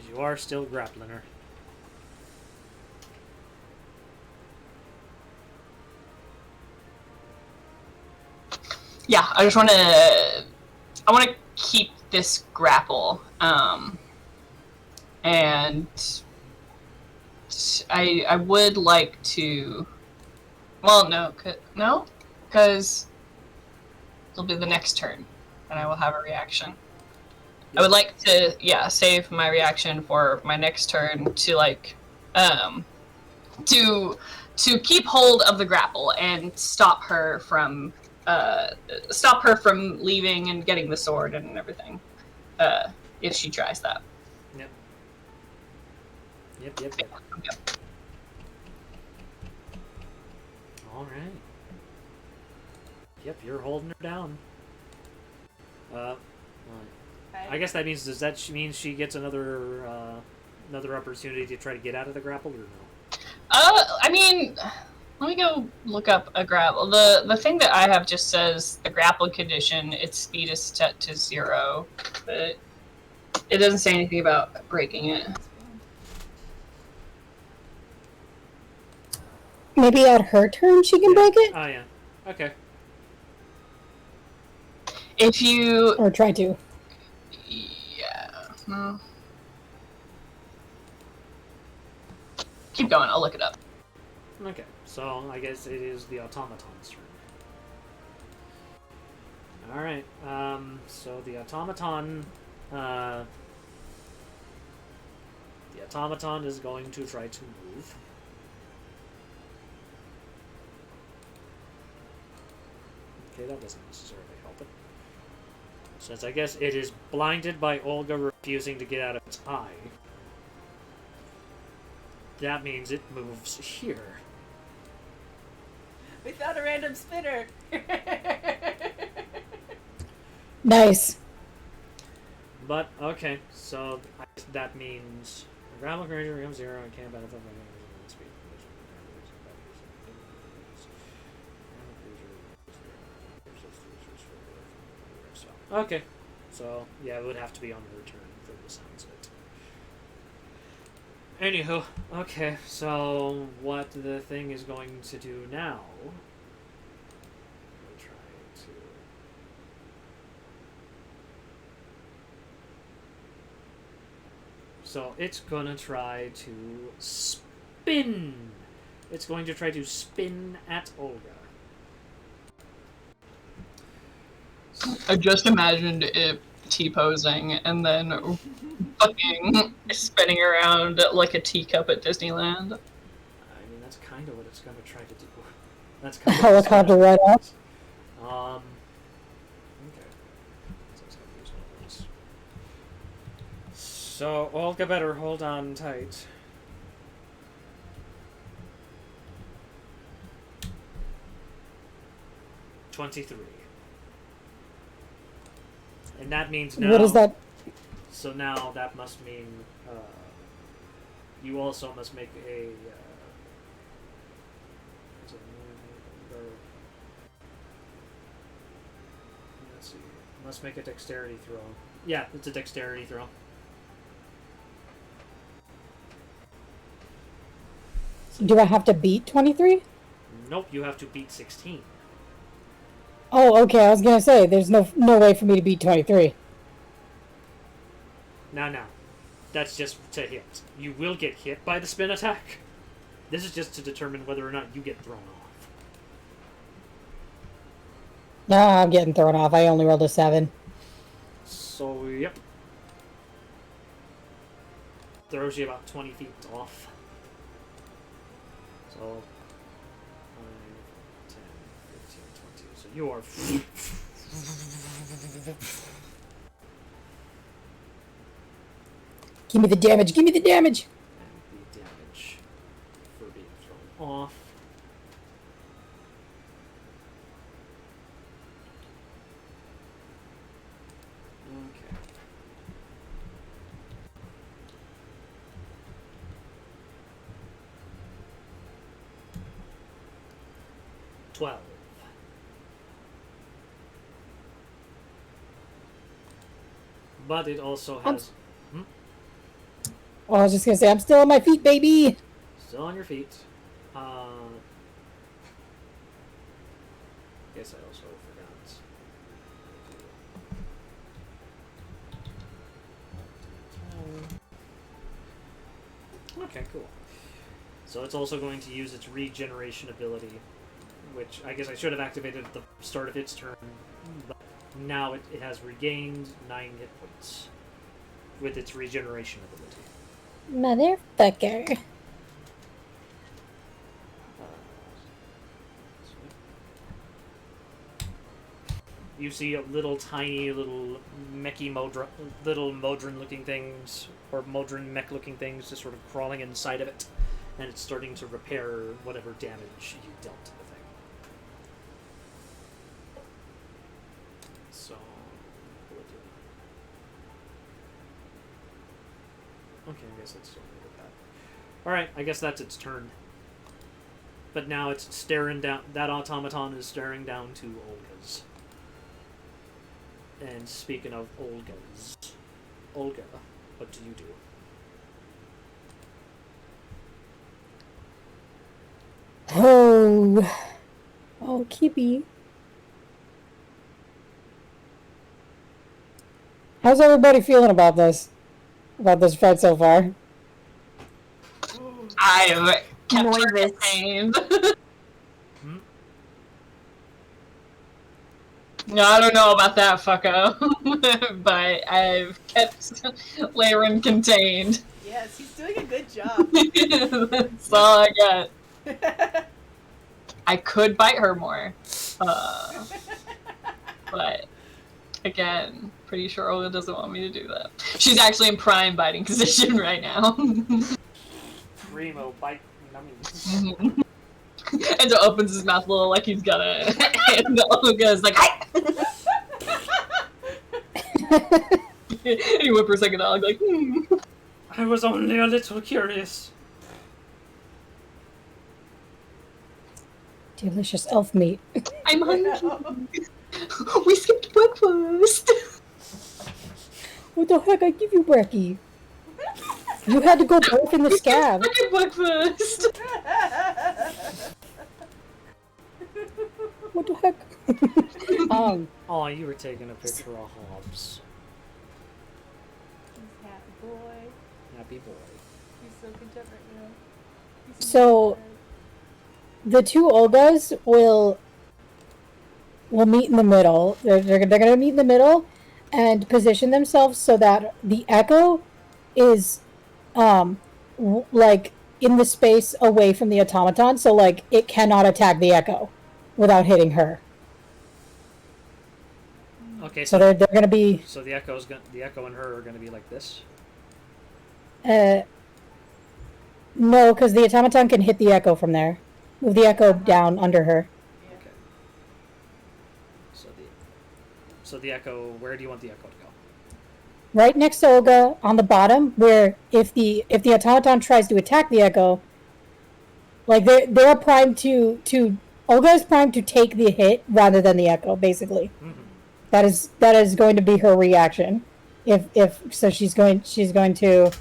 You are still grappling her. Yeah, I just want to. I want to keep this grapple, and I would like to. Well, no, because it'll be the next turn, and I will have a reaction. I would like to, save my reaction for my next turn to like, to keep hold of the grapple and stop her from leaving and getting the sword and everything, if she tries that. Yep. All right. Yep, you're holding her down. I guess that means, does that mean she gets another opportunity to try to get out of the grapple, or no? I mean, let me go look up a grapple. The thing that I have just says the grapple condition, its speed is set to 0, but it doesn't say anything about breaking it. Maybe at her turn she can break it? Oh, yeah. Okay. If you... Or try to. Yeah. Keep going, I'll look it up. Okay, so I guess it is the automaton's turn. Alright, so the automaton is going to try to move. Okay, that doesn't necessarily help it. Since I guess it is blinded by Olga refusing to get out of its eye. That means it moves here. We found a random spinner. Nice. But, okay, so that means Grapple creature becomes 0 and can't benefit from speed. Okay, so yeah, it would have to be on the return for the sounds of it. Anywho, okay, so what the thing is going to do now? We'll try to. So it's gonna try to spin. It's going to try to spin at Olga. I just imagined it T-posing and then fucking spinning around like a teacup at Disneyland. I mean, that's kind of what it's going to try to do. That's kind of Oh, it's hard to write off. Okay. So it's gonna use one of those. So, Olga better hold on tight. $23. And that means now... What is that? So now that must mean you also must make a let's see, must make a dexterity throw. Yeah, it's a dexterity throw. Do I have to beat 23? Nope, you have to beat 16. Oh, okay. I was gonna say there's no way for me to beat 23. Now, that's just to hit. You will get hit by the spin attack. This is just to determine whether or not you get thrown off. Nah, I'm getting thrown off. I only rolled a 7. So, yep. Throws you about 20 feet off. So, 5, 10, 15, 20. So you are... Give me the damage. Give me the damage. And the damage for being thrown off. Okay. $12. But it also has... Oh, I was just gonna say I'm still on my feet, baby. Still on your feet. Guess I also forgot. Okay, cool. So it's also going to use its regeneration ability, which I guess I should have activated at the start of its turn, but now it has regained 9 hit points with its regeneration ability. Motherfucker. You see little tiny little mechy little Modron looking things, or Modron mech looking things just sort of crawling inside of it, and it's starting to repair whatever damage you dealt to the thing. So, okay, I guess that's still good with that. Alright, I guess that's its turn. But now it's staring down, that automaton is staring down to Olga's. And speaking of Olga's, Olga, what do you do? Oh, Kippy. How's everybody feeling about this? About this fight so far? I've kept her Nervous. contained. No, I don't know about that, fucko. But I've kept Laren contained. Yes, he's doing a good job. That's all I got. I could bite her more. But, again, pretty sure Olga doesn't want me to do that. She's actually in prime biting position right now. Primo bite nummies. Enzo opens his mouth a little like he's gonna, and Olga's like, hi! He whimpers like a dog, like, I was only a little curious. Delicious elf meat. I'm hungry. We skipped breakfast. What the heck? I give you brekkie. You had to go both in the scab. We skipped breakfast. What the heck? Oh, you were taking a picture of Hobbs. He's happy boy. Happy boy. He's so content right now. He's So- the two Olgas will meet in the middle. They're gonna meet in the middle and position themselves so that the echo is like in the space away from the automaton, so like it cannot attack the echo without hitting her. Okay, So they're gonna be so the echo and her are gonna be like this. no, because the automaton can hit the echo from there. Move the echo down under her. Okay. So the echo. Where do you want the echo to go? Right next to Olga on the bottom, where if the automaton tries to attack the echo, like they're primed to Olga is primed to take the hit rather than the echo. Basically, that is going to be her reaction. If so, she's going to.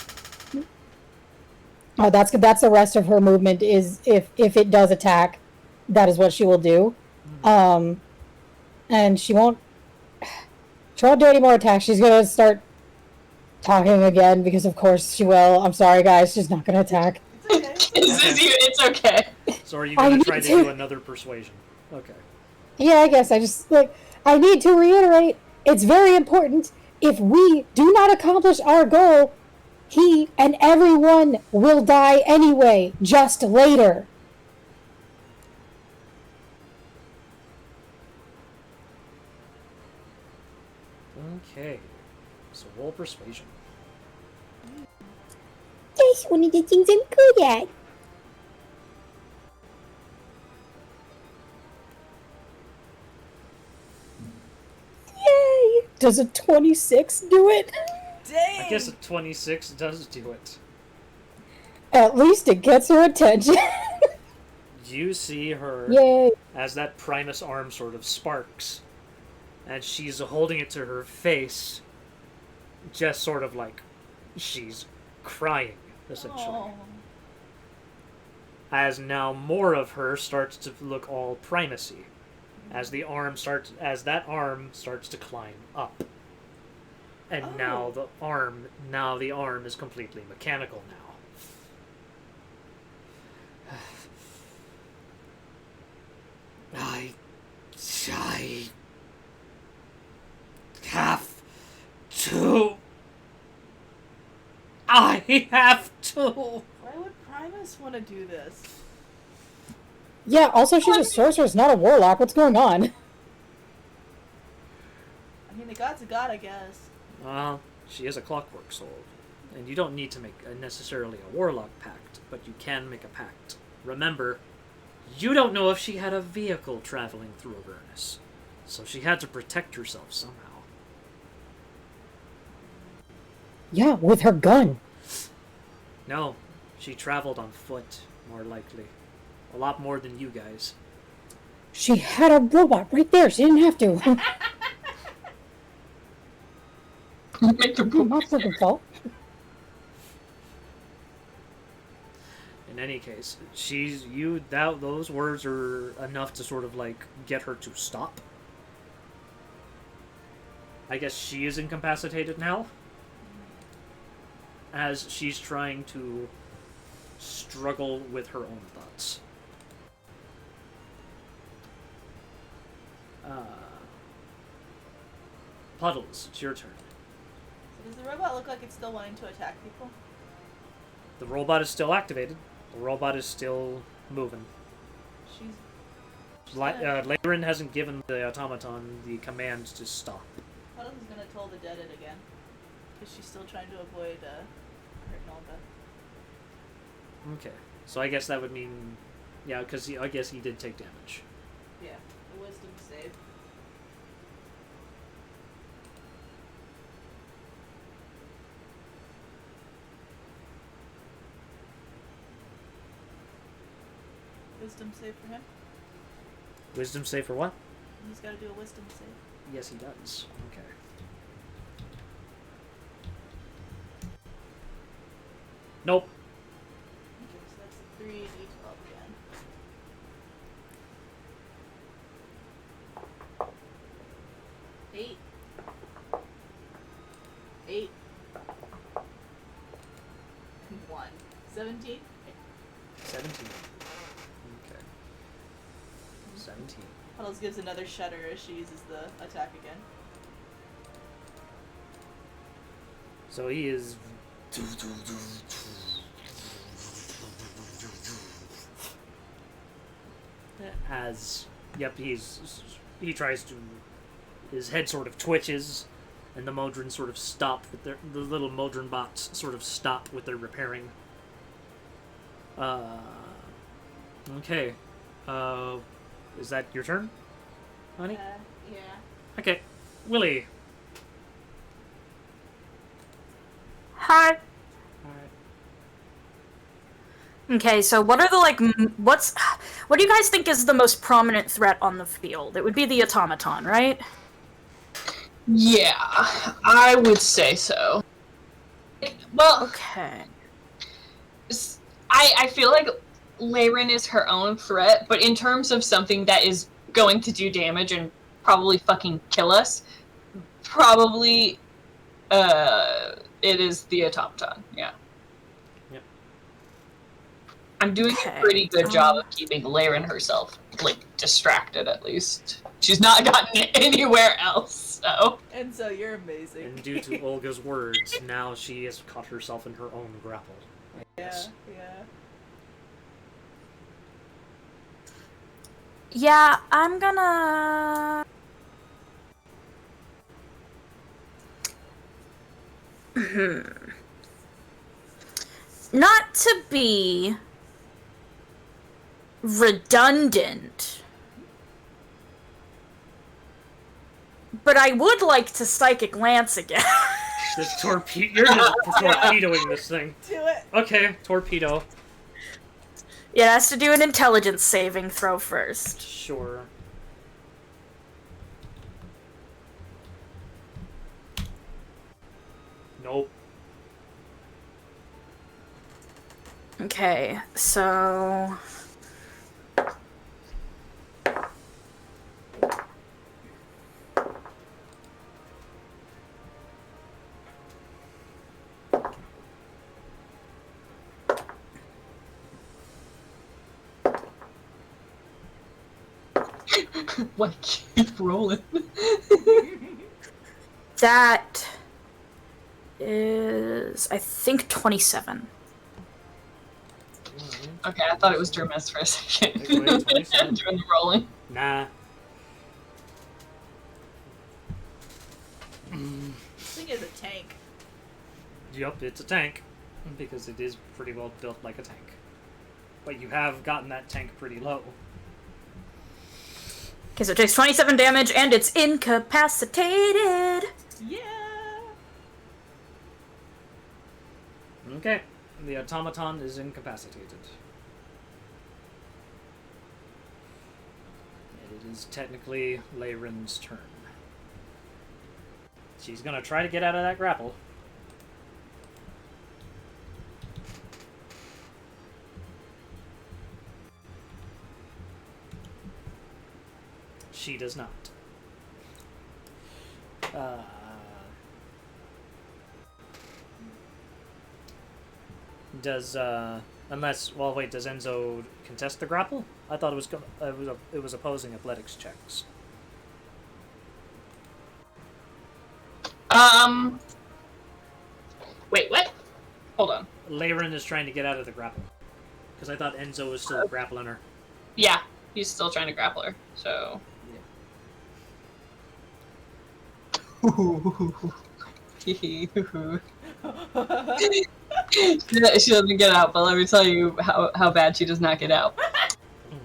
Oh, that's the rest of her movement. Is if it does attack, that is what she will do, and she won't do any more attacks. She's gonna start talking again because of course she will. I'm sorry, guys. She's not gonna attack. It's okay. So are you I gonna need try to to- do another persuasion? Okay. Yeah, I guess I just I need to reiterate. It's very important. If we do not accomplish our goal, he and everyone will die anyway, just later. Okay. So roll persuasion. That's one of the things I'm good at. Yay! Does a 26 do it? Dang! I guess a 26 does do it. At least it gets her attention. You see her Yay! as that Primus arm sort of sparks, and she's holding it to her face, just sort of like she's crying, essentially. Oh. As now more of her starts to look all primacy, as that arm starts to climb up, and now the arm is completely mechanical now. I have to. I have to. Why would Primus want to do this? Yeah, also she's a sorceress, not a warlock. What's going on? I mean, the god's a god, I guess. Well, she is a clockwork soul, and you don't need to make necessarily a warlock pact, but you can make a pact. Remember, you don't know if she had a vehicle traveling through Avernus, so she had to protect herself somehow. Yeah, with her gun. No, she traveled on foot, more likely. A lot more than you guys. She had a robot right there. She didn't have to. Make the Not fucking fault. In any case, those words are enough to sort of like get her to stop. I guess she is incapacitated now, as she's trying to struggle with her own thoughts. Puddles, it's your turn. So does the robot look like it's still wanting to attack people? The robot is still activated. The robot is still moving. She's... Leyrin hasn't given the automaton the command to stop. Puddles is gonna toll the dead it again. Because she's still trying to avoid hurting Olga. Okay, so I guess that would mean, yeah, because I guess he did take damage. Yeah, a wisdom save. Wisdom save for him. Wisdom save for what? He's got to do a wisdom save. Yes, he does. Okay. Nope. Okay, so that's a 3d12 again. 8. 8. And 1. 17. 17. Okay. 17. Puddles gives another shudder as she uses the attack again. So he is. As. Yep, he tries to. His head sort of twitches, and the Modron sort of stop with their. The little Modron bots sort of stop with their repairing. Okay. Is that your turn, honey? Yeah. Okay. Willie. Hi. Alright. Okay, so what are the what do you guys think is the most prominent threat on the field? It would be the automaton, right? Yeah, I would say so. Well, Okay. I feel like Leyrin is her own threat, but in terms of something that is going to do damage and probably fucking kill us, probably it is the automaton. Yeah. Yep. I'm doing Okay, a pretty good job of keeping Leyrin herself distracted. At least she's not gotten anywhere else. So. And so you're amazing. And due to Olga's words, now she has caught herself in her own grapple. Yeah. Yeah, I'm gonna. Not to be redundant, but I would like to Psychic Lance again. You're just torpedoing this thing. Do it. Okay, torpedo. It has to do an intelligence saving throw first. Sure. Nope. Okay, so. Why keep rolling? That is, I think, 27. Okay, I thought it was Dermis for a second. Wait, 27. Doing the rolling. Nah. This thing is a tank. Yup, it's a tank. Because it is pretty well built like a tank. But you have gotten that tank pretty low. Okay, so it takes 27 damage and it's incapacitated. Yeah. Okay. The automaton is incapacitated. And it is technically Leyrin's turn. She's gonna try to get out of that grapple. She does not. Does unless wait, does Enzo contest the grapple? I thought it was opposing athletics checks. Wait, what? Hold on. Leyrin is trying to get out of the grapple because I thought Enzo was still grappling her. Yeah, he's still trying to grapple her. So. She doesn't get out, but let me tell you how bad she does not get out.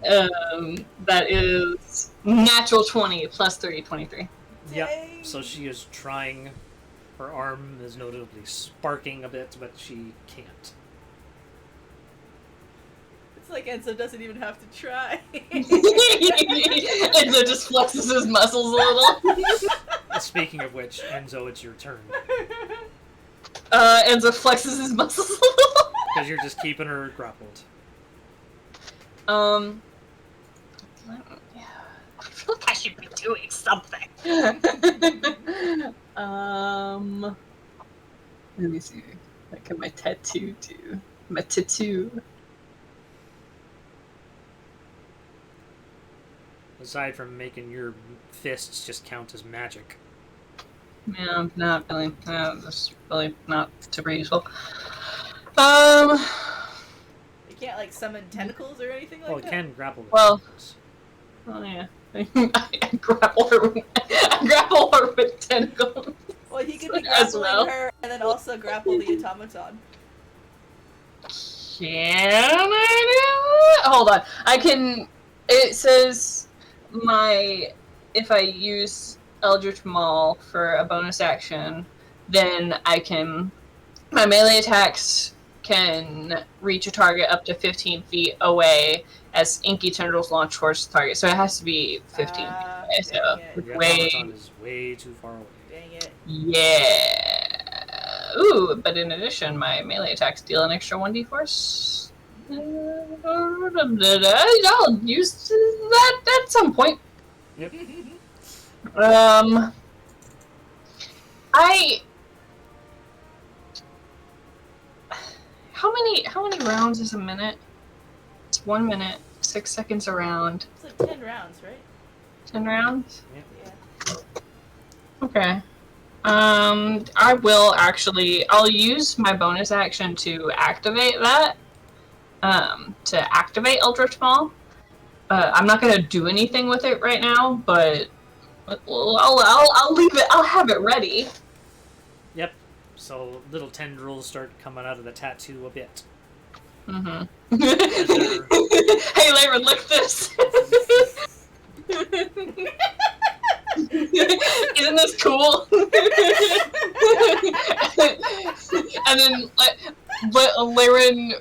That is natural 20 plus 3, 23. Yep. So she is trying. Her arm is notably sparking a bit, but she can't. It's It's like Enzo doesn't even have to try. Enzo just flexes his muscles a little. Speaking of which, Enzo, it's your turn. Enzo flexes his muscles a little. Because you're just keeping her grappled. I feel like I should be doing something. Let me see. What can my tattoo do? My tattoo. Aside from making your fists just count as magic. Yeah, not really. That's really not super useful. You can't like summon tentacles or anything like Well, it that. can grapple with Well- tentacles. Oh yeah. I grapple her. I grapple her with tentacles. Well, he could be As grappling well. her and then also grapple the automaton. Can I do that? Hold on. I can. It says if I use Eldritch Maul for a bonus action, then I can. My melee attacks can reach a target up to 15 feet away as inky tendrils launch towards the target. So it has to be 15 feet away. So Dang it. The way. automaton is way too far away. Dang it. Yeah. Ooh, but in addition, my melee attacks deal an extra 1d4. I'll use that at some point. Yep. How many rounds is a minute? It's 1 minute, 6 seconds a round. It's like 10 rounds, right? 10 rounds? Yeah. Okay. I'll use my bonus action to activate that. To activate Eldritch Maul. I'm not gonna do anything with it right now, but I'll leave it. I'll have it ready. Yep. So little tendrils start coming out of the tattoo a bit. Mm-hmm. They're- Hey, Lyra, look this. Isn't this cool? And then Lyran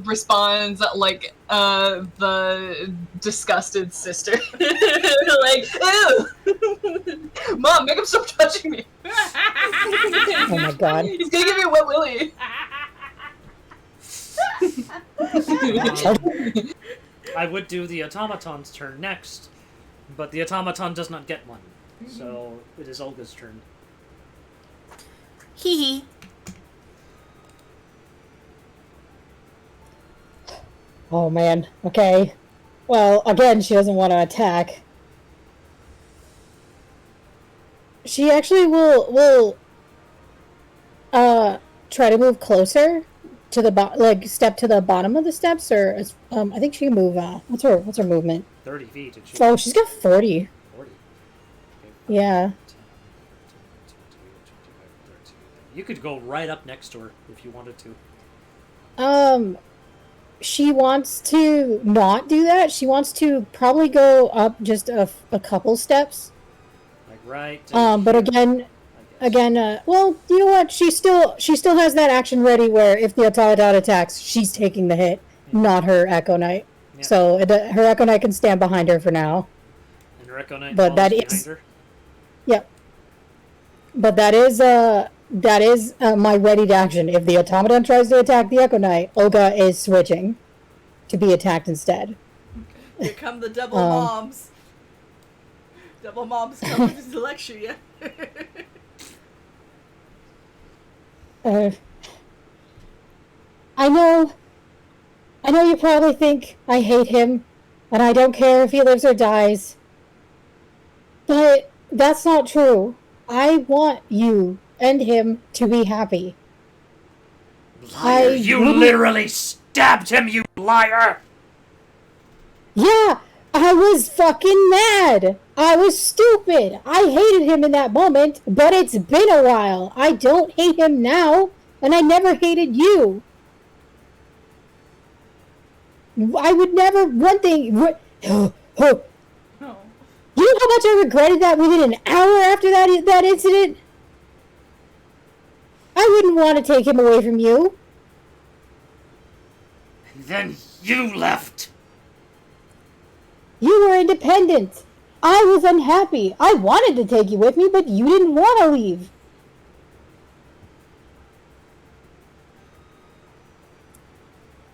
responds like the disgusted sister. Like, ew! Mom, make him stop touching me. Oh my god. He's gonna give me a wet willy. I would do the automaton's turn next, but the automaton does not get one. So it is Olga's turn. Hee hee. Oh man. Okay. Well, again, she doesn't want to attack. She actually will try to move closer to the step to the bottom of the steps, or I think she can move. What's her movement? 30 feet. Did she? Oh, she's got 40. 40. Yeah. 10, 30. You could go right up next to her if you wanted to. She wants to not do that. She wants to probably go up just a couple steps. Like right. But again, I guess. well, you know what? She still has that action ready where if the automaton attacks, she's taking the hit, not her Echo Knight. Yeah. So her Echo Knight can stand behind her for now. And Rekko Knight but follows that behind is- her. Yep. But that is my ready action. If the automaton tries to attack the Echo Knight, Olga is switching to be attacked instead. Here come the double moms. Double moms coming to lecture you. I know you probably think I hate him, and I don't care if he lives or dies. But that's not true. I want you and him to be happy. Liar! I You wouldn't- literally stabbed him, you liar! Yeah, I was fucking mad. I was stupid. I hated him in that moment, but it's been a while. I don't hate him now, and I never hated you. I would never, one thing, Oh. you know how much I regretted that within an hour after that incident? I wouldn't want to take him away from you. Then you left! You were independent. I was unhappy. I wanted to take you with me, but you didn't want to leave.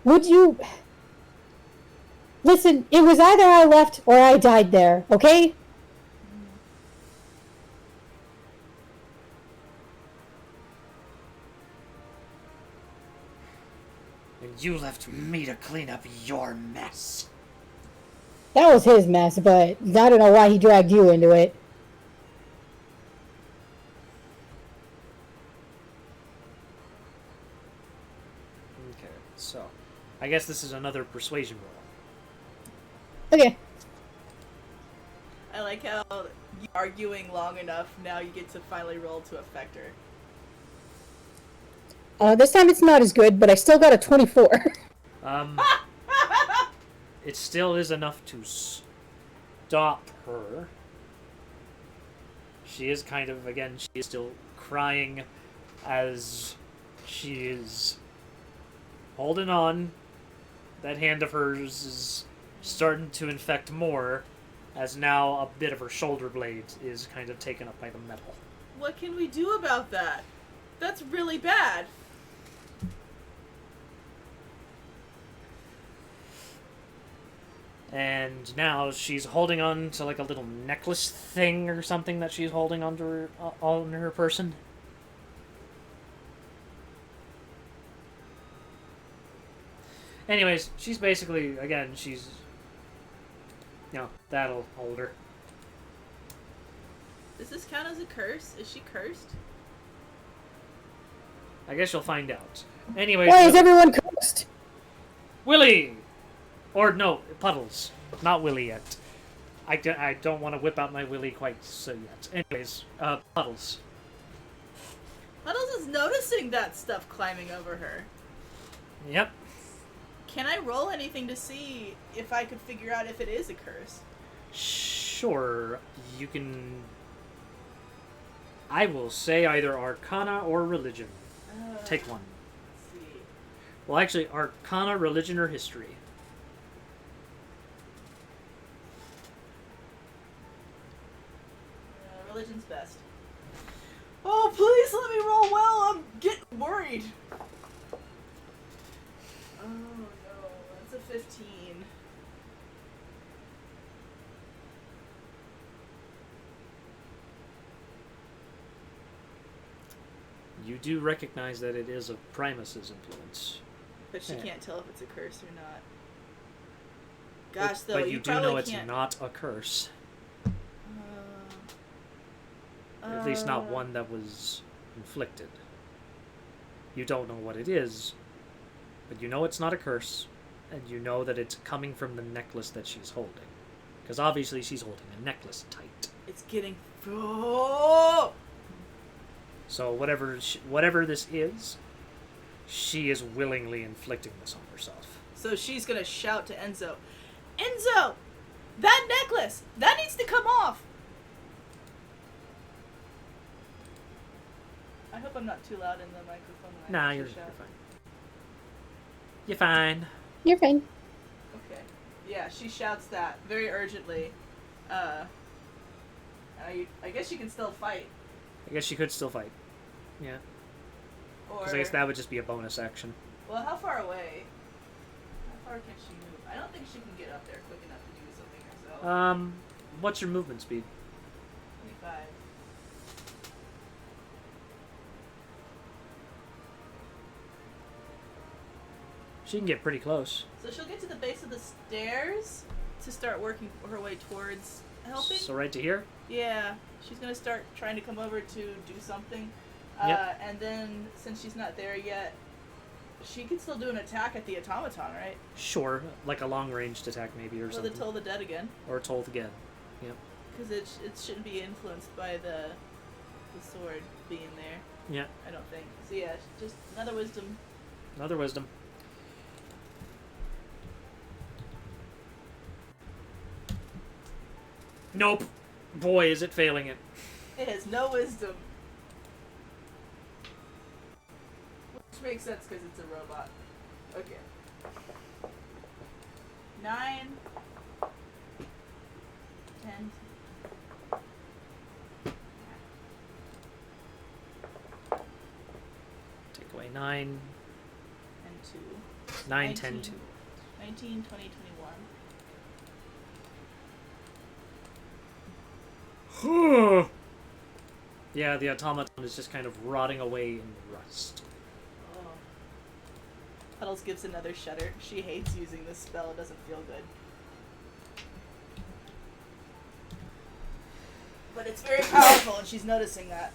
Would you... Listen, it was either I left or I died there, okay? And you left me to clean up your mess. That was his mess, but I don't know why he dragged you into it. Okay, so I guess this is another persuasion roll. Okay. I like how you arguing long enough, now you get to finally roll to affect her. This time it's not as good, but I still got a 24. It still is enough to stop her. She is kind of, again, she is still crying as she is holding on. That hand of hers is starting to infect more, as now a bit of her shoulder blade is kind of taken up by the metal. What can we do about that? That's really bad. And now she's holding on to like a little necklace thing or something that she's holding onto her, on her person. Anyways, she's basically, again, she's, that'll hold her. Does this count as a curse? Is she cursed? I guess you'll find out. Anyways, Why is everyone cursed? Willie! Or no, Puddles. Not Willie yet. I don't want to whip out my Willie quite so yet. Anyways, Puddles. Puddles is noticing that stuff climbing over her. Yep. Can I roll anything to see if I could figure out if it is a curse? Sure, you can... I will say either Arcana or Religion. Take one. Let's see. Well, actually, Arcana, Religion, or History. Religion's best. Oh, please let me roll well. I'm getting worried. Oh no, that's a 15. You do recognize that it is of Primus's influence. But she Yeah. can't tell if it's a curse or not. Gosh, though, but you do probably know it's can't... not a curse. At least not one that was inflicted. You don't know what it is, but you know it's not a curse, and you know that it's coming from the necklace that she's holding. Because obviously she's holding a necklace tight. It's getting... Oh! So whatever this is, she is willingly inflicting this on herself. So she's gonna shout to Enzo, Enzo! That necklace! That needs to come off! I hope I'm not too loud in the microphone when I Nah, actually you're shout. fine. You're fine. You're fine. Okay. Yeah, she shouts that very urgently. I guess she can still fight. I guess she could still fight. Yeah. Or... Because I guess that would just be a bonus action. Well, how far away? How far can she move? I don't think she can get up there quick enough to do something herself. What's your movement speed? 25. She can get pretty close. So she'll get to the base of the stairs to start working her way towards helping? So right to here? Yeah. She's gonna start trying to come over to do something. Yep. And then, since she's not there yet, she can still do an attack at the automaton, right? Sure. Like a long-ranged attack maybe or Or the something. Toll the Dead again. Or Toll again. Yep. Because it shouldn't be influenced by the sword being there. Yeah. I don't think. So yeah, just another wisdom. Another wisdom. Nope. Boy, is it failing it. It has no wisdom. Which makes sense because it's a robot. Okay. 9, 10. Take away 9, And 2. 9, 10, 2. 19, 20, 21. Yeah, the automaton is just kind of rotting away in the rust. Oh. Puddles gives another shudder. She hates using this spell. It doesn't feel good. But it's very powerful, and she's noticing that.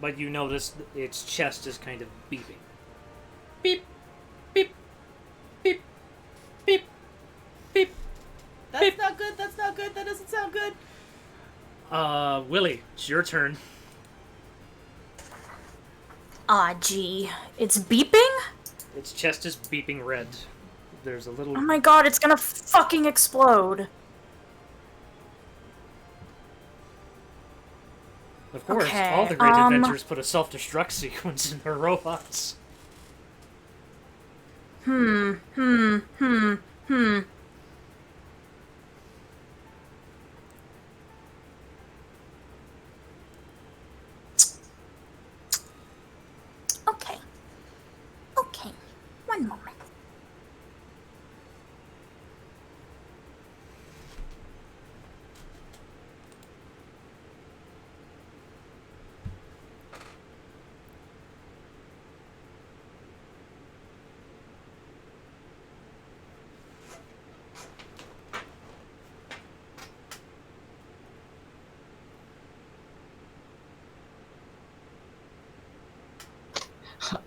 But you notice its chest is kind of beeping. Beep, beep, beep, beep, beep. That's not good. That's not good. That doesn't sound good. Willie, it's your turn. Ah, gee. It's beeping? Its chest is beeping red. There's a little... Oh my god, it's gonna fucking explode. Of course, Okay, all the great inventors put a self-destruct sequence in their robots. Okay. Okay. One moment.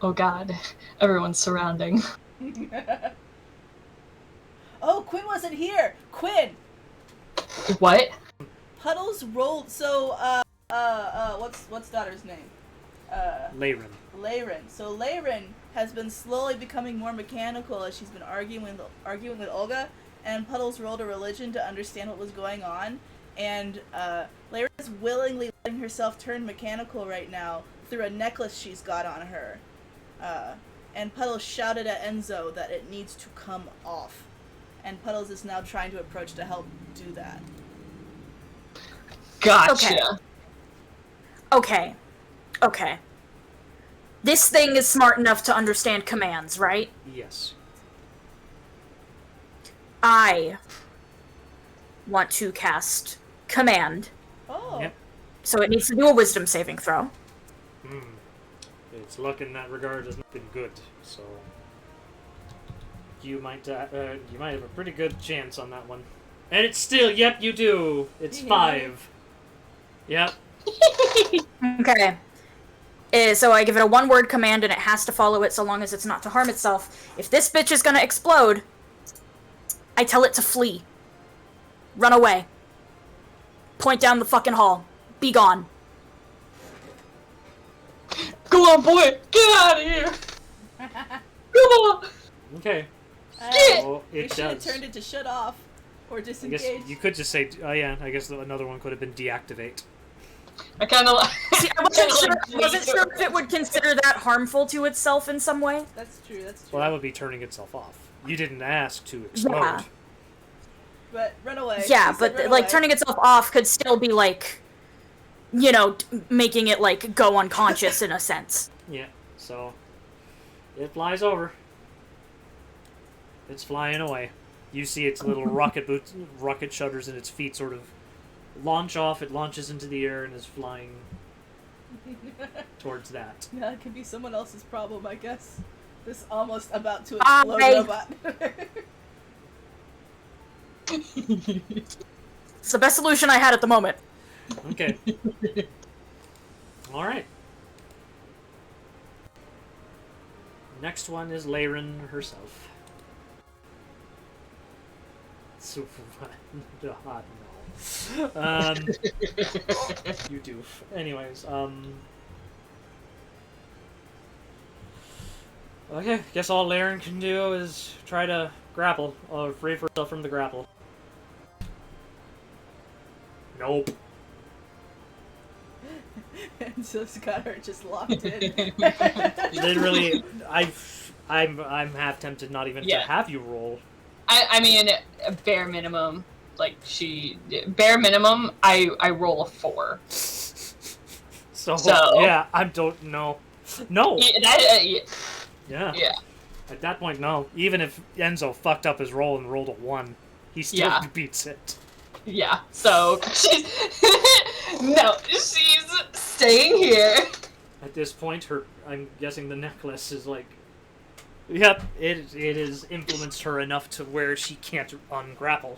Oh god, everyone's surrounding. Oh, Quinn wasn't here. Quinn. What? Puddles rolled. So, what's daughter's name? Leyrin. Leyrin. So Leyrin has been slowly becoming more mechanical as she's been arguing with Olga, and Puddles rolled a religion to understand what was going on, and Leyrin is willingly letting herself turn mechanical right now through a necklace she's got on her. And Puddles shouted at Enzo that it needs to come off, and Puddles is now trying to approach to help do that. Gotcha. Okay. Okay. This thing is smart enough to understand commands, right? Yes. I want to cast command, Oh. Yep. so it needs to do a wisdom saving throw. Its luck in that regard has not been good, so you might have a pretty good chance on that one. And it's still, yep, you do. It's 5. Yep. Okay. So I give it a one-word command, and it has to follow it so long as it's not to harm itself. If this bitch is gonna explode, I tell it to flee. Run away. Point down the fucking hall. Be gone. Come on, boy! Get out of here! Come on! Okay. Shit! So We it should have does. turned it to shut off or I guess disengage. you could just say, oh yeah, I guess another one could have been deactivate. I kinda like. See, I wasn't sure if it would consider that harmful to itself in some way. That's true. That's true. Well, that would be turning itself off. You didn't ask to explode. Yeah. But run away. Yeah, She said but run like away. turning itself off could still be like, you know, making it like go unconscious in a sense. Yeah, so it flies over. It's flying away. You see its little rocket shutters in its feet sort of launch off. It launches into the air and is flying towards that. Yeah, it could be someone else's problem, I guess. This almost about to explode I- robot. It's the best solution I had at the moment. Okay. Alright. Next one is Leyrin herself. Super fun. God, no. You do. Anyways, okay, guess all Leyrin can do is try to grapple, or free herself from the grapple. Nope. And so it's got her just locked in. Literally, I'm half tempted not even to Yeah. have you roll. I mean, bare minimum, like bare minimum, I roll a 4. So, So- yeah, I don't know. No. Yeah, Yeah. At that point, no. Even if Enzo fucked up his roll and rolled a 1, he still Yeah. beats it. yeah. So she's no, she's staying here. At this point, I'm guessing the necklace is like... Yep, it has influenced her enough to where she can't ungrapple.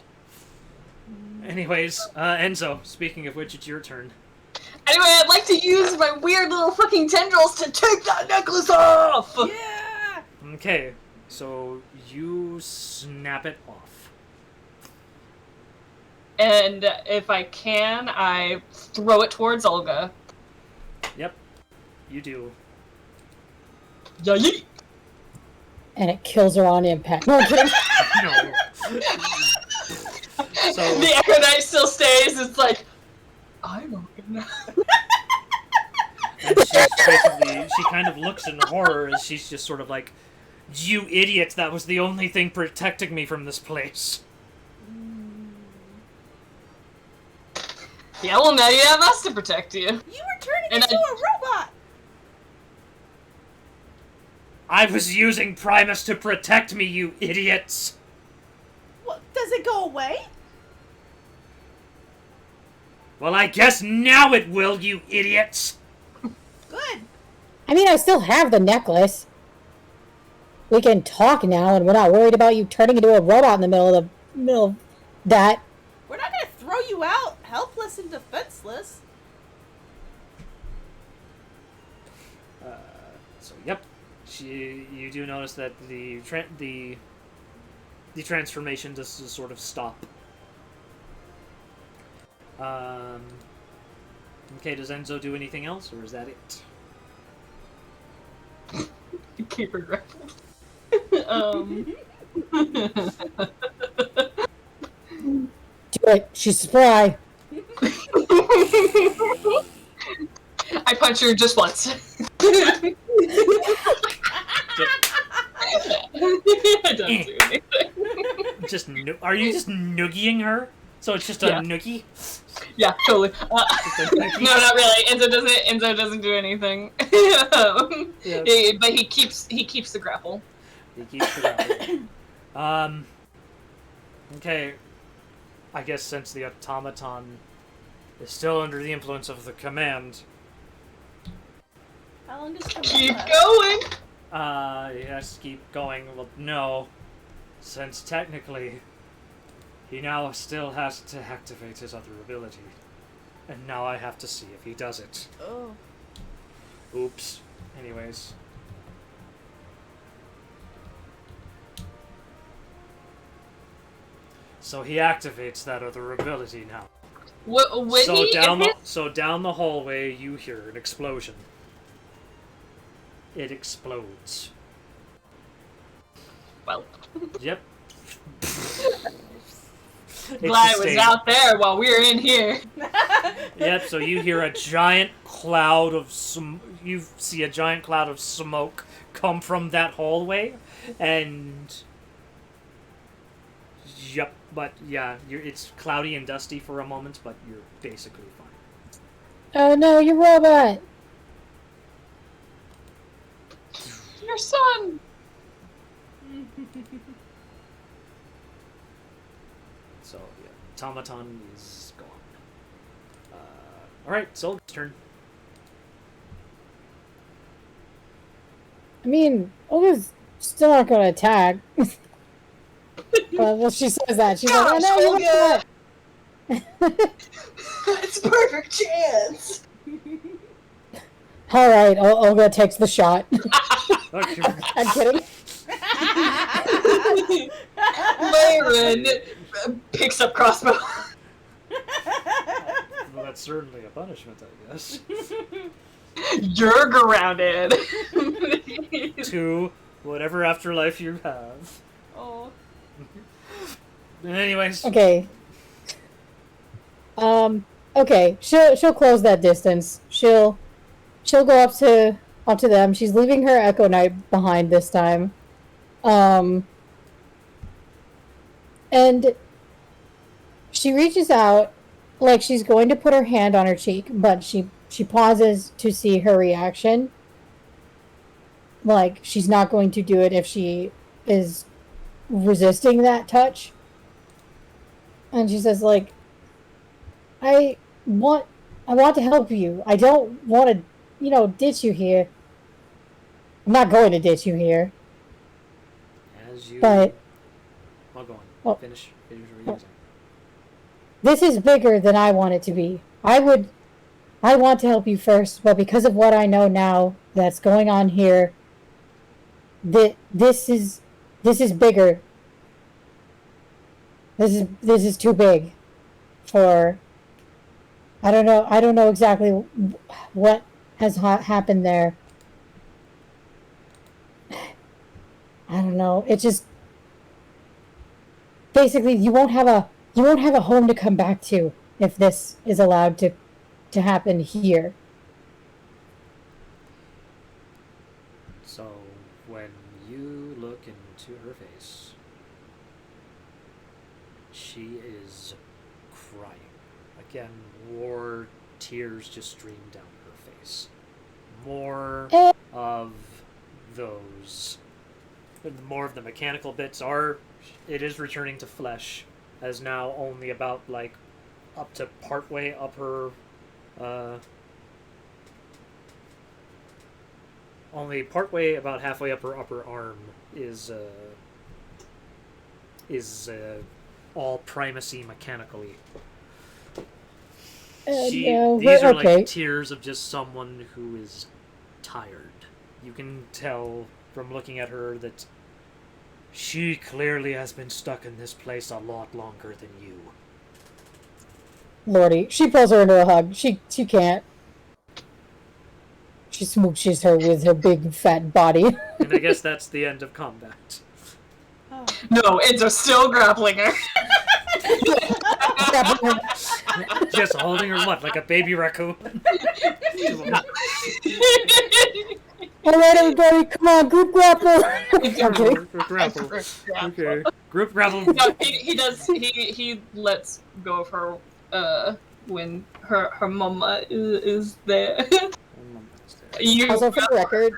Anyways, Enzo, speaking of which, it's your turn. Anyway, I'd like to use my weird little fucking tendrils to take that necklace off. Yeah. Okay, so you snap it off. And if I can, I throw it towards Olga. Yep, you do. Yeet. And it kills her on impact. No, I'm kidding. No. So, The Echo Knight still stays. It's like, I'm Olga now. and she's basically, she kind of looks in horror as she's just sort of like, you idiot, that was the only thing protecting me from this place. Yeah, well, now you have us to protect you. You were turning And into a robot. I was using Primus to protect me, you idiots! What? Does it go away? Well, I guess now it will, you idiots! Good. I mean, I still have the necklace. We can talk now, and we're not worried about you turning into a robot in the middle of that. We're not gonna throw you out helpless and defenseless. So, yep. You do notice that the transformation does sort of stop. Okay, does Enzo do anything else, or is that it? Keep her grappled. Do it. She's spry. I punch her just once. I don't do anything. Just are you just noogieing her? So it's just a Yeah. noogie? Yeah, totally. Just a noogie? No, not really. Enzo doesn't do anything. Yeah. But he keeps the grapple. He keeps it up. Okay. I guess since the automaton is still under the influence of the command, How long does command Keep last? going. he has to keep going. Well, no. Since technically, he now still has to activate his other ability. And now I have to see if he does it. Oh. Oops. Anyways. So he activates that other ability now. Would So he? down the hallway, you hear an explosion. It explodes. Well, Yep. glad it was out there while we were in here. Yep. So you hear a giant cloud of you see a giant cloud of smoke come from that hallway, and yep. But yeah, it's cloudy and dusty for a moment, but you're basically fine. Oh no, you're robot. Your son. So yeah, automaton is gone. All right, Sol's turn. I mean, Olga's still not going to attack. Well, she says that. She's like, oh Gosh, no, you're Olga! robot. It's a perfect chance. All right, Olga takes the shot. Okay. I'm kidding. Myron picks up crossbow. Well, that's certainly a punishment, I guess. You're grounded. To whatever afterlife you have. Oh. Anyways, Okay. Okay. She'll close that distance. She'll go up to them. She's leaving her Echo Knight behind this time. And she reaches out like she's going to put her hand on her cheek, but she pauses to see her reaction. Like she's not going to do it if she is resisting that touch. And she says like, I want I want to help you. I don't want to, ditch you here. I'm not going to ditch you here. As you... But I'll go on. Oh. Finish what you were saying. this is bigger than I want it to be. I want to help you first, but because of what I know now that's going on here, this is bigger. This is too big for... I don't know exactly what has happened there. I don't know. It just... Basically, you won't have a home to come back to if this is allowed to happen here. So, when you look into her face, she is crying. Again, more tears just stream down her face. More of those... More of the mechanical bits are... It is returning to flesh, as now only about, like, up to partway up her... only partway, about halfway up her upper arm is all primacy mechanically. These are okay. like tears of just someone who is tired. You can tell from looking at her that she clearly has been stuck in this place a lot longer than you. Lordy, she pulls her into a hug. She can't. She smooches her with her big fat body. And I guess that's the end of combat. Oh. No, Enzo's still grappling her. Just holding her what, like a baby raccoon? Alright, everybody, come on, group grapple! Okay. Group grapple. Okay. Group grapple. No, he does. He lets go of her when her mama is there. Also, for the record,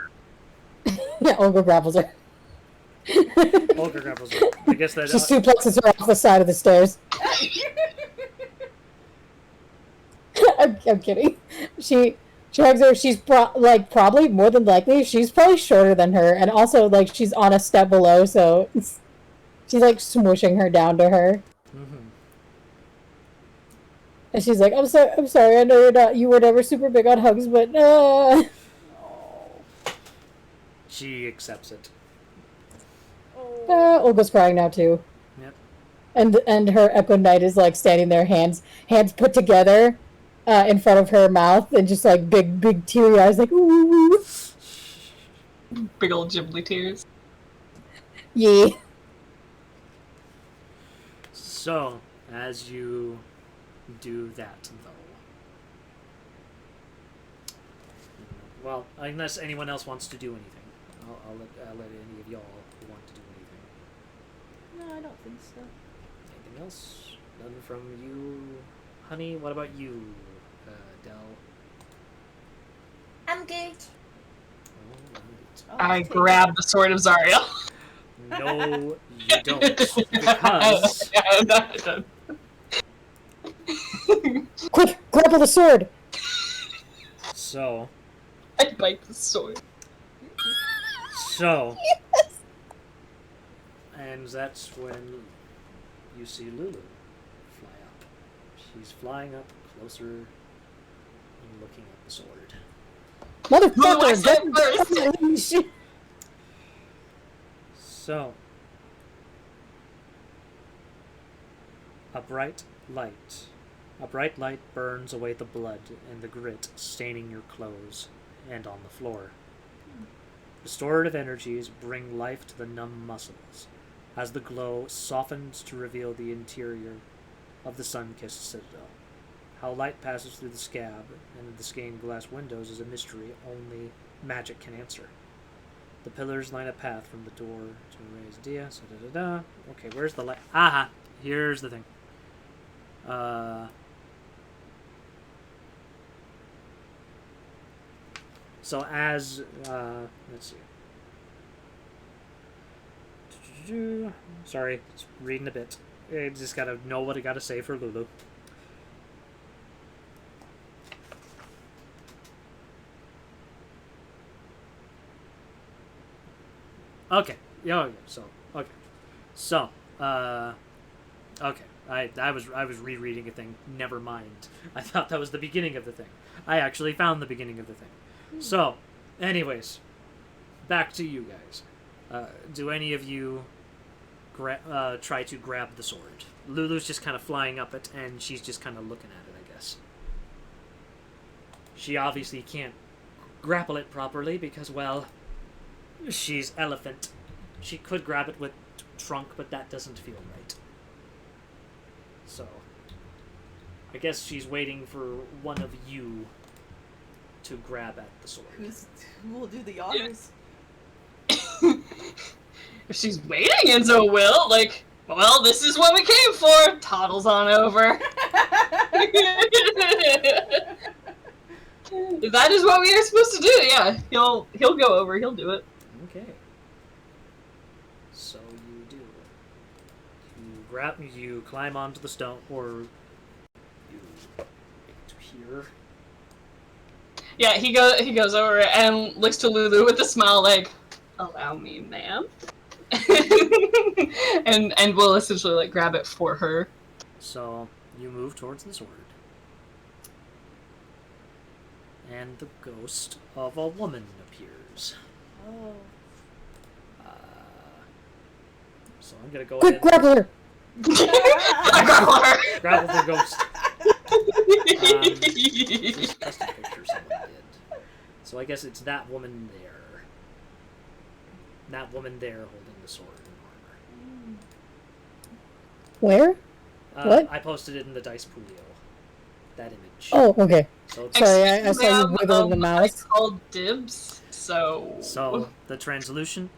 yeah, Olga grapples her. Olga grapples her. I guess that... She suplexes her off the side of the stairs. I'm kidding. She hugs her. She's probably, more than likely, she's probably shorter than her, and also like she's on a step below, so she's like smooshing her down to her. Mm-hmm. And she's like, I'm sorry. I know you were never super big on hugs, but She accepts it. Olga's crying now too. Yep. And her Echo Knight is like standing there, hands put together, in front of her mouth, and just like big teary eyes, like ooh. Big old Ghibli tears. Yeah. So, as you do that, though. Well, unless anyone else wants to do anything. I'll let any of y'all who want to do anything. No, I don't think so. Anything else? None from you, honey? What about you, Del? I'm good. Oh, Oh, I take grab the sword of Zariel. no, you don't. Because... Quick, grapple the sword. So... I bite the sword. So... And that's when you see Lulu fly up. She's flying up closer and looking at the sword. Lulu, I Motherfucker! said first. So, a bright light burns away the blood and the grit staining your clothes and on the floor. Restorative energies bring life to the numb muscles, as the glow softens to reveal the interior of the sun-kissed citadel. How light passes through the scab and the stained glass windows is a mystery only magic can answer. The pillars line a path from the door to raise Dia. So Okay, where's the light? Aha! Here's the thing. So as let's see. Sorry, just reading a bit. I just gotta know what I gotta say for Lulu. Okay. Yeah. Okay. So. Okay. I was rereading a thing. Never mind. I thought that was the beginning of the thing. I actually found the beginning of the thing. So, anyways, back to you guys. Do any of you try to grab the sword? Lulu's just kind of flying up it, and she's just kind of looking at it, I guess. She obviously can't grapple it properly because, well, she's elephant. She could grab it with trunk, but that doesn't feel right. So, I guess she's waiting for one of you to grab at the sword. Who will do the honors? If she's waiting, Enzo will. Like, well, this is what we came for. Toddles on over. That is what we are supposed to do. Yeah, he'll go over. He'll do it. Okay. So you do. You climb onto the stone, or you get to here. Yeah, he goes over and looks to Lulu with a smile, like, "Allow me, ma'am," and will essentially like grab it for her. So you move towards the sword, and the ghost of a woman appears. Oh. So I'm gonna go Quick, ahead. grab her! Grapple the ghost. Just a picture someone did. So I guess it's that woman there. That woman there holding the sword and Where? armor. What? I posted it in the Dice Poolio. That image. Oh, okay. So, Sorry, I saw you wiggling the mouse. I called dibs, so... So the translucent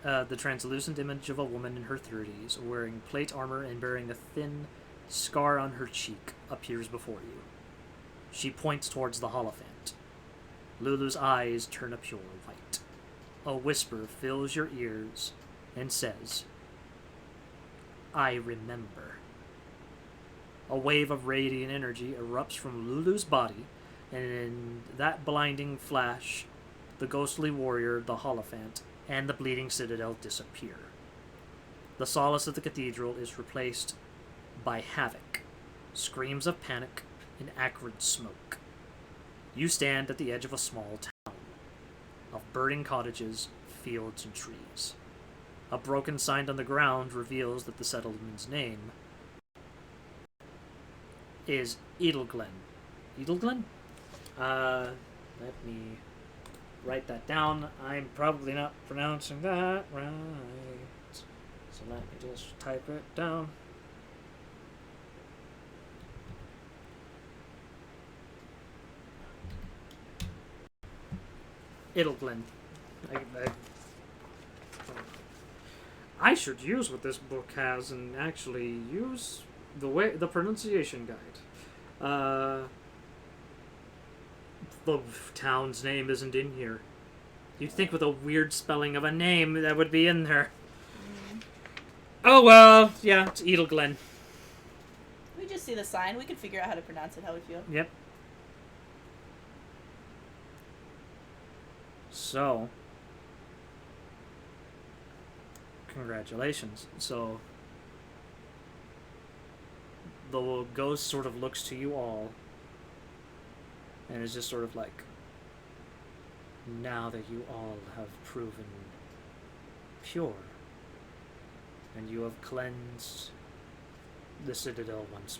image of a woman in her 30s, wearing plate armor and bearing a thin scar on her cheek, appears before you. She points towards the Hierophant. Lulu's eyes turn a pure white. A whisper fills your ears and says, "I remember." A wave of radiant energy erupts from Lulu's body, and in that blinding flash, the ghostly warrior, the Hierophant, and the bleeding citadel disappear. The solace of the cathedral is replaced by havoc, screams of panic, and acrid smoke. You stand at the edge of a small town, of burning cottages, fields, and trees. A broken sign on the ground reveals that the settlement's name is Edelglen. Edelglen? Let me write that down. I'm probably not pronouncing that right. So let me just type it down. Edelglen. I should use what this book has and actually use the pronunciation guide. The town's name isn't in here. You'd think with a weird spelling of a name that would be in there. Oh well, yeah, it's Edelglen. We just see the sign. We can figure out how to pronounce it how we feel. Yep. So, congratulations. So, the ghost sort of looks to you all and is just sort of like, now that you all have proven pure and you have cleansed the citadel once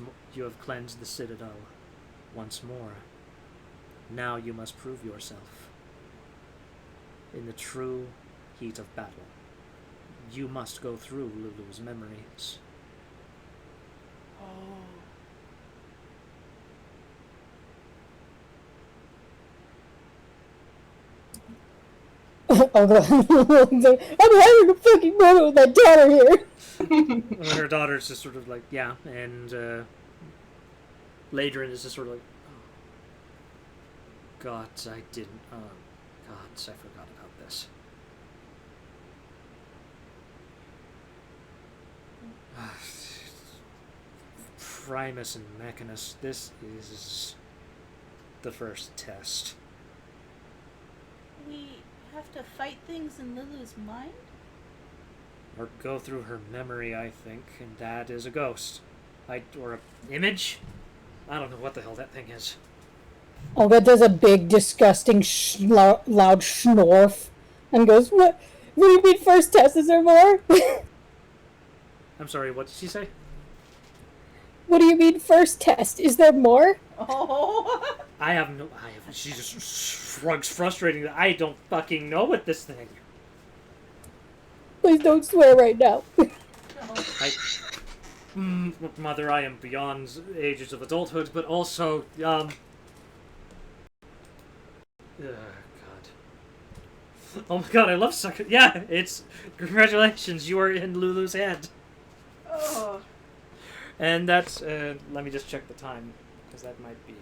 more, now you must prove yourself in the true heat of battle. You must go through Lulu's memories. I'm having a fucking moment with that daughter here. And her daughter's just sort of like, yeah, and Ladrin is just sort of like, oh, God, I didn't, God, I forgot about this. Primus and Mechanus, this is the first test. We have to fight things in Lulu's mind? Or go through her memory, I think, and that is a ghost. Or an image? I don't know what the hell that thing is. Olga does a big, disgusting, loud schnorf and goes, What do you mean first test? Is there more? I'm sorry, what did she say? What do you mean first test? Is there more? Oh! She just shrugs frustrating. I don't fucking know what this thing. Please don't swear right now. Mother, I am beyond ages of adulthood, but also, God. Oh my God, I love sucker. Yeah, it's congratulations, you are in Lulu's head. Oh. And that's, let me just check the time, because that might be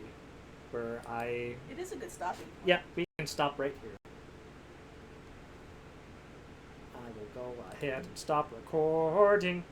where I... It is a good stopping point. Yeah, we can stop right here. I will go ahead and stop recording.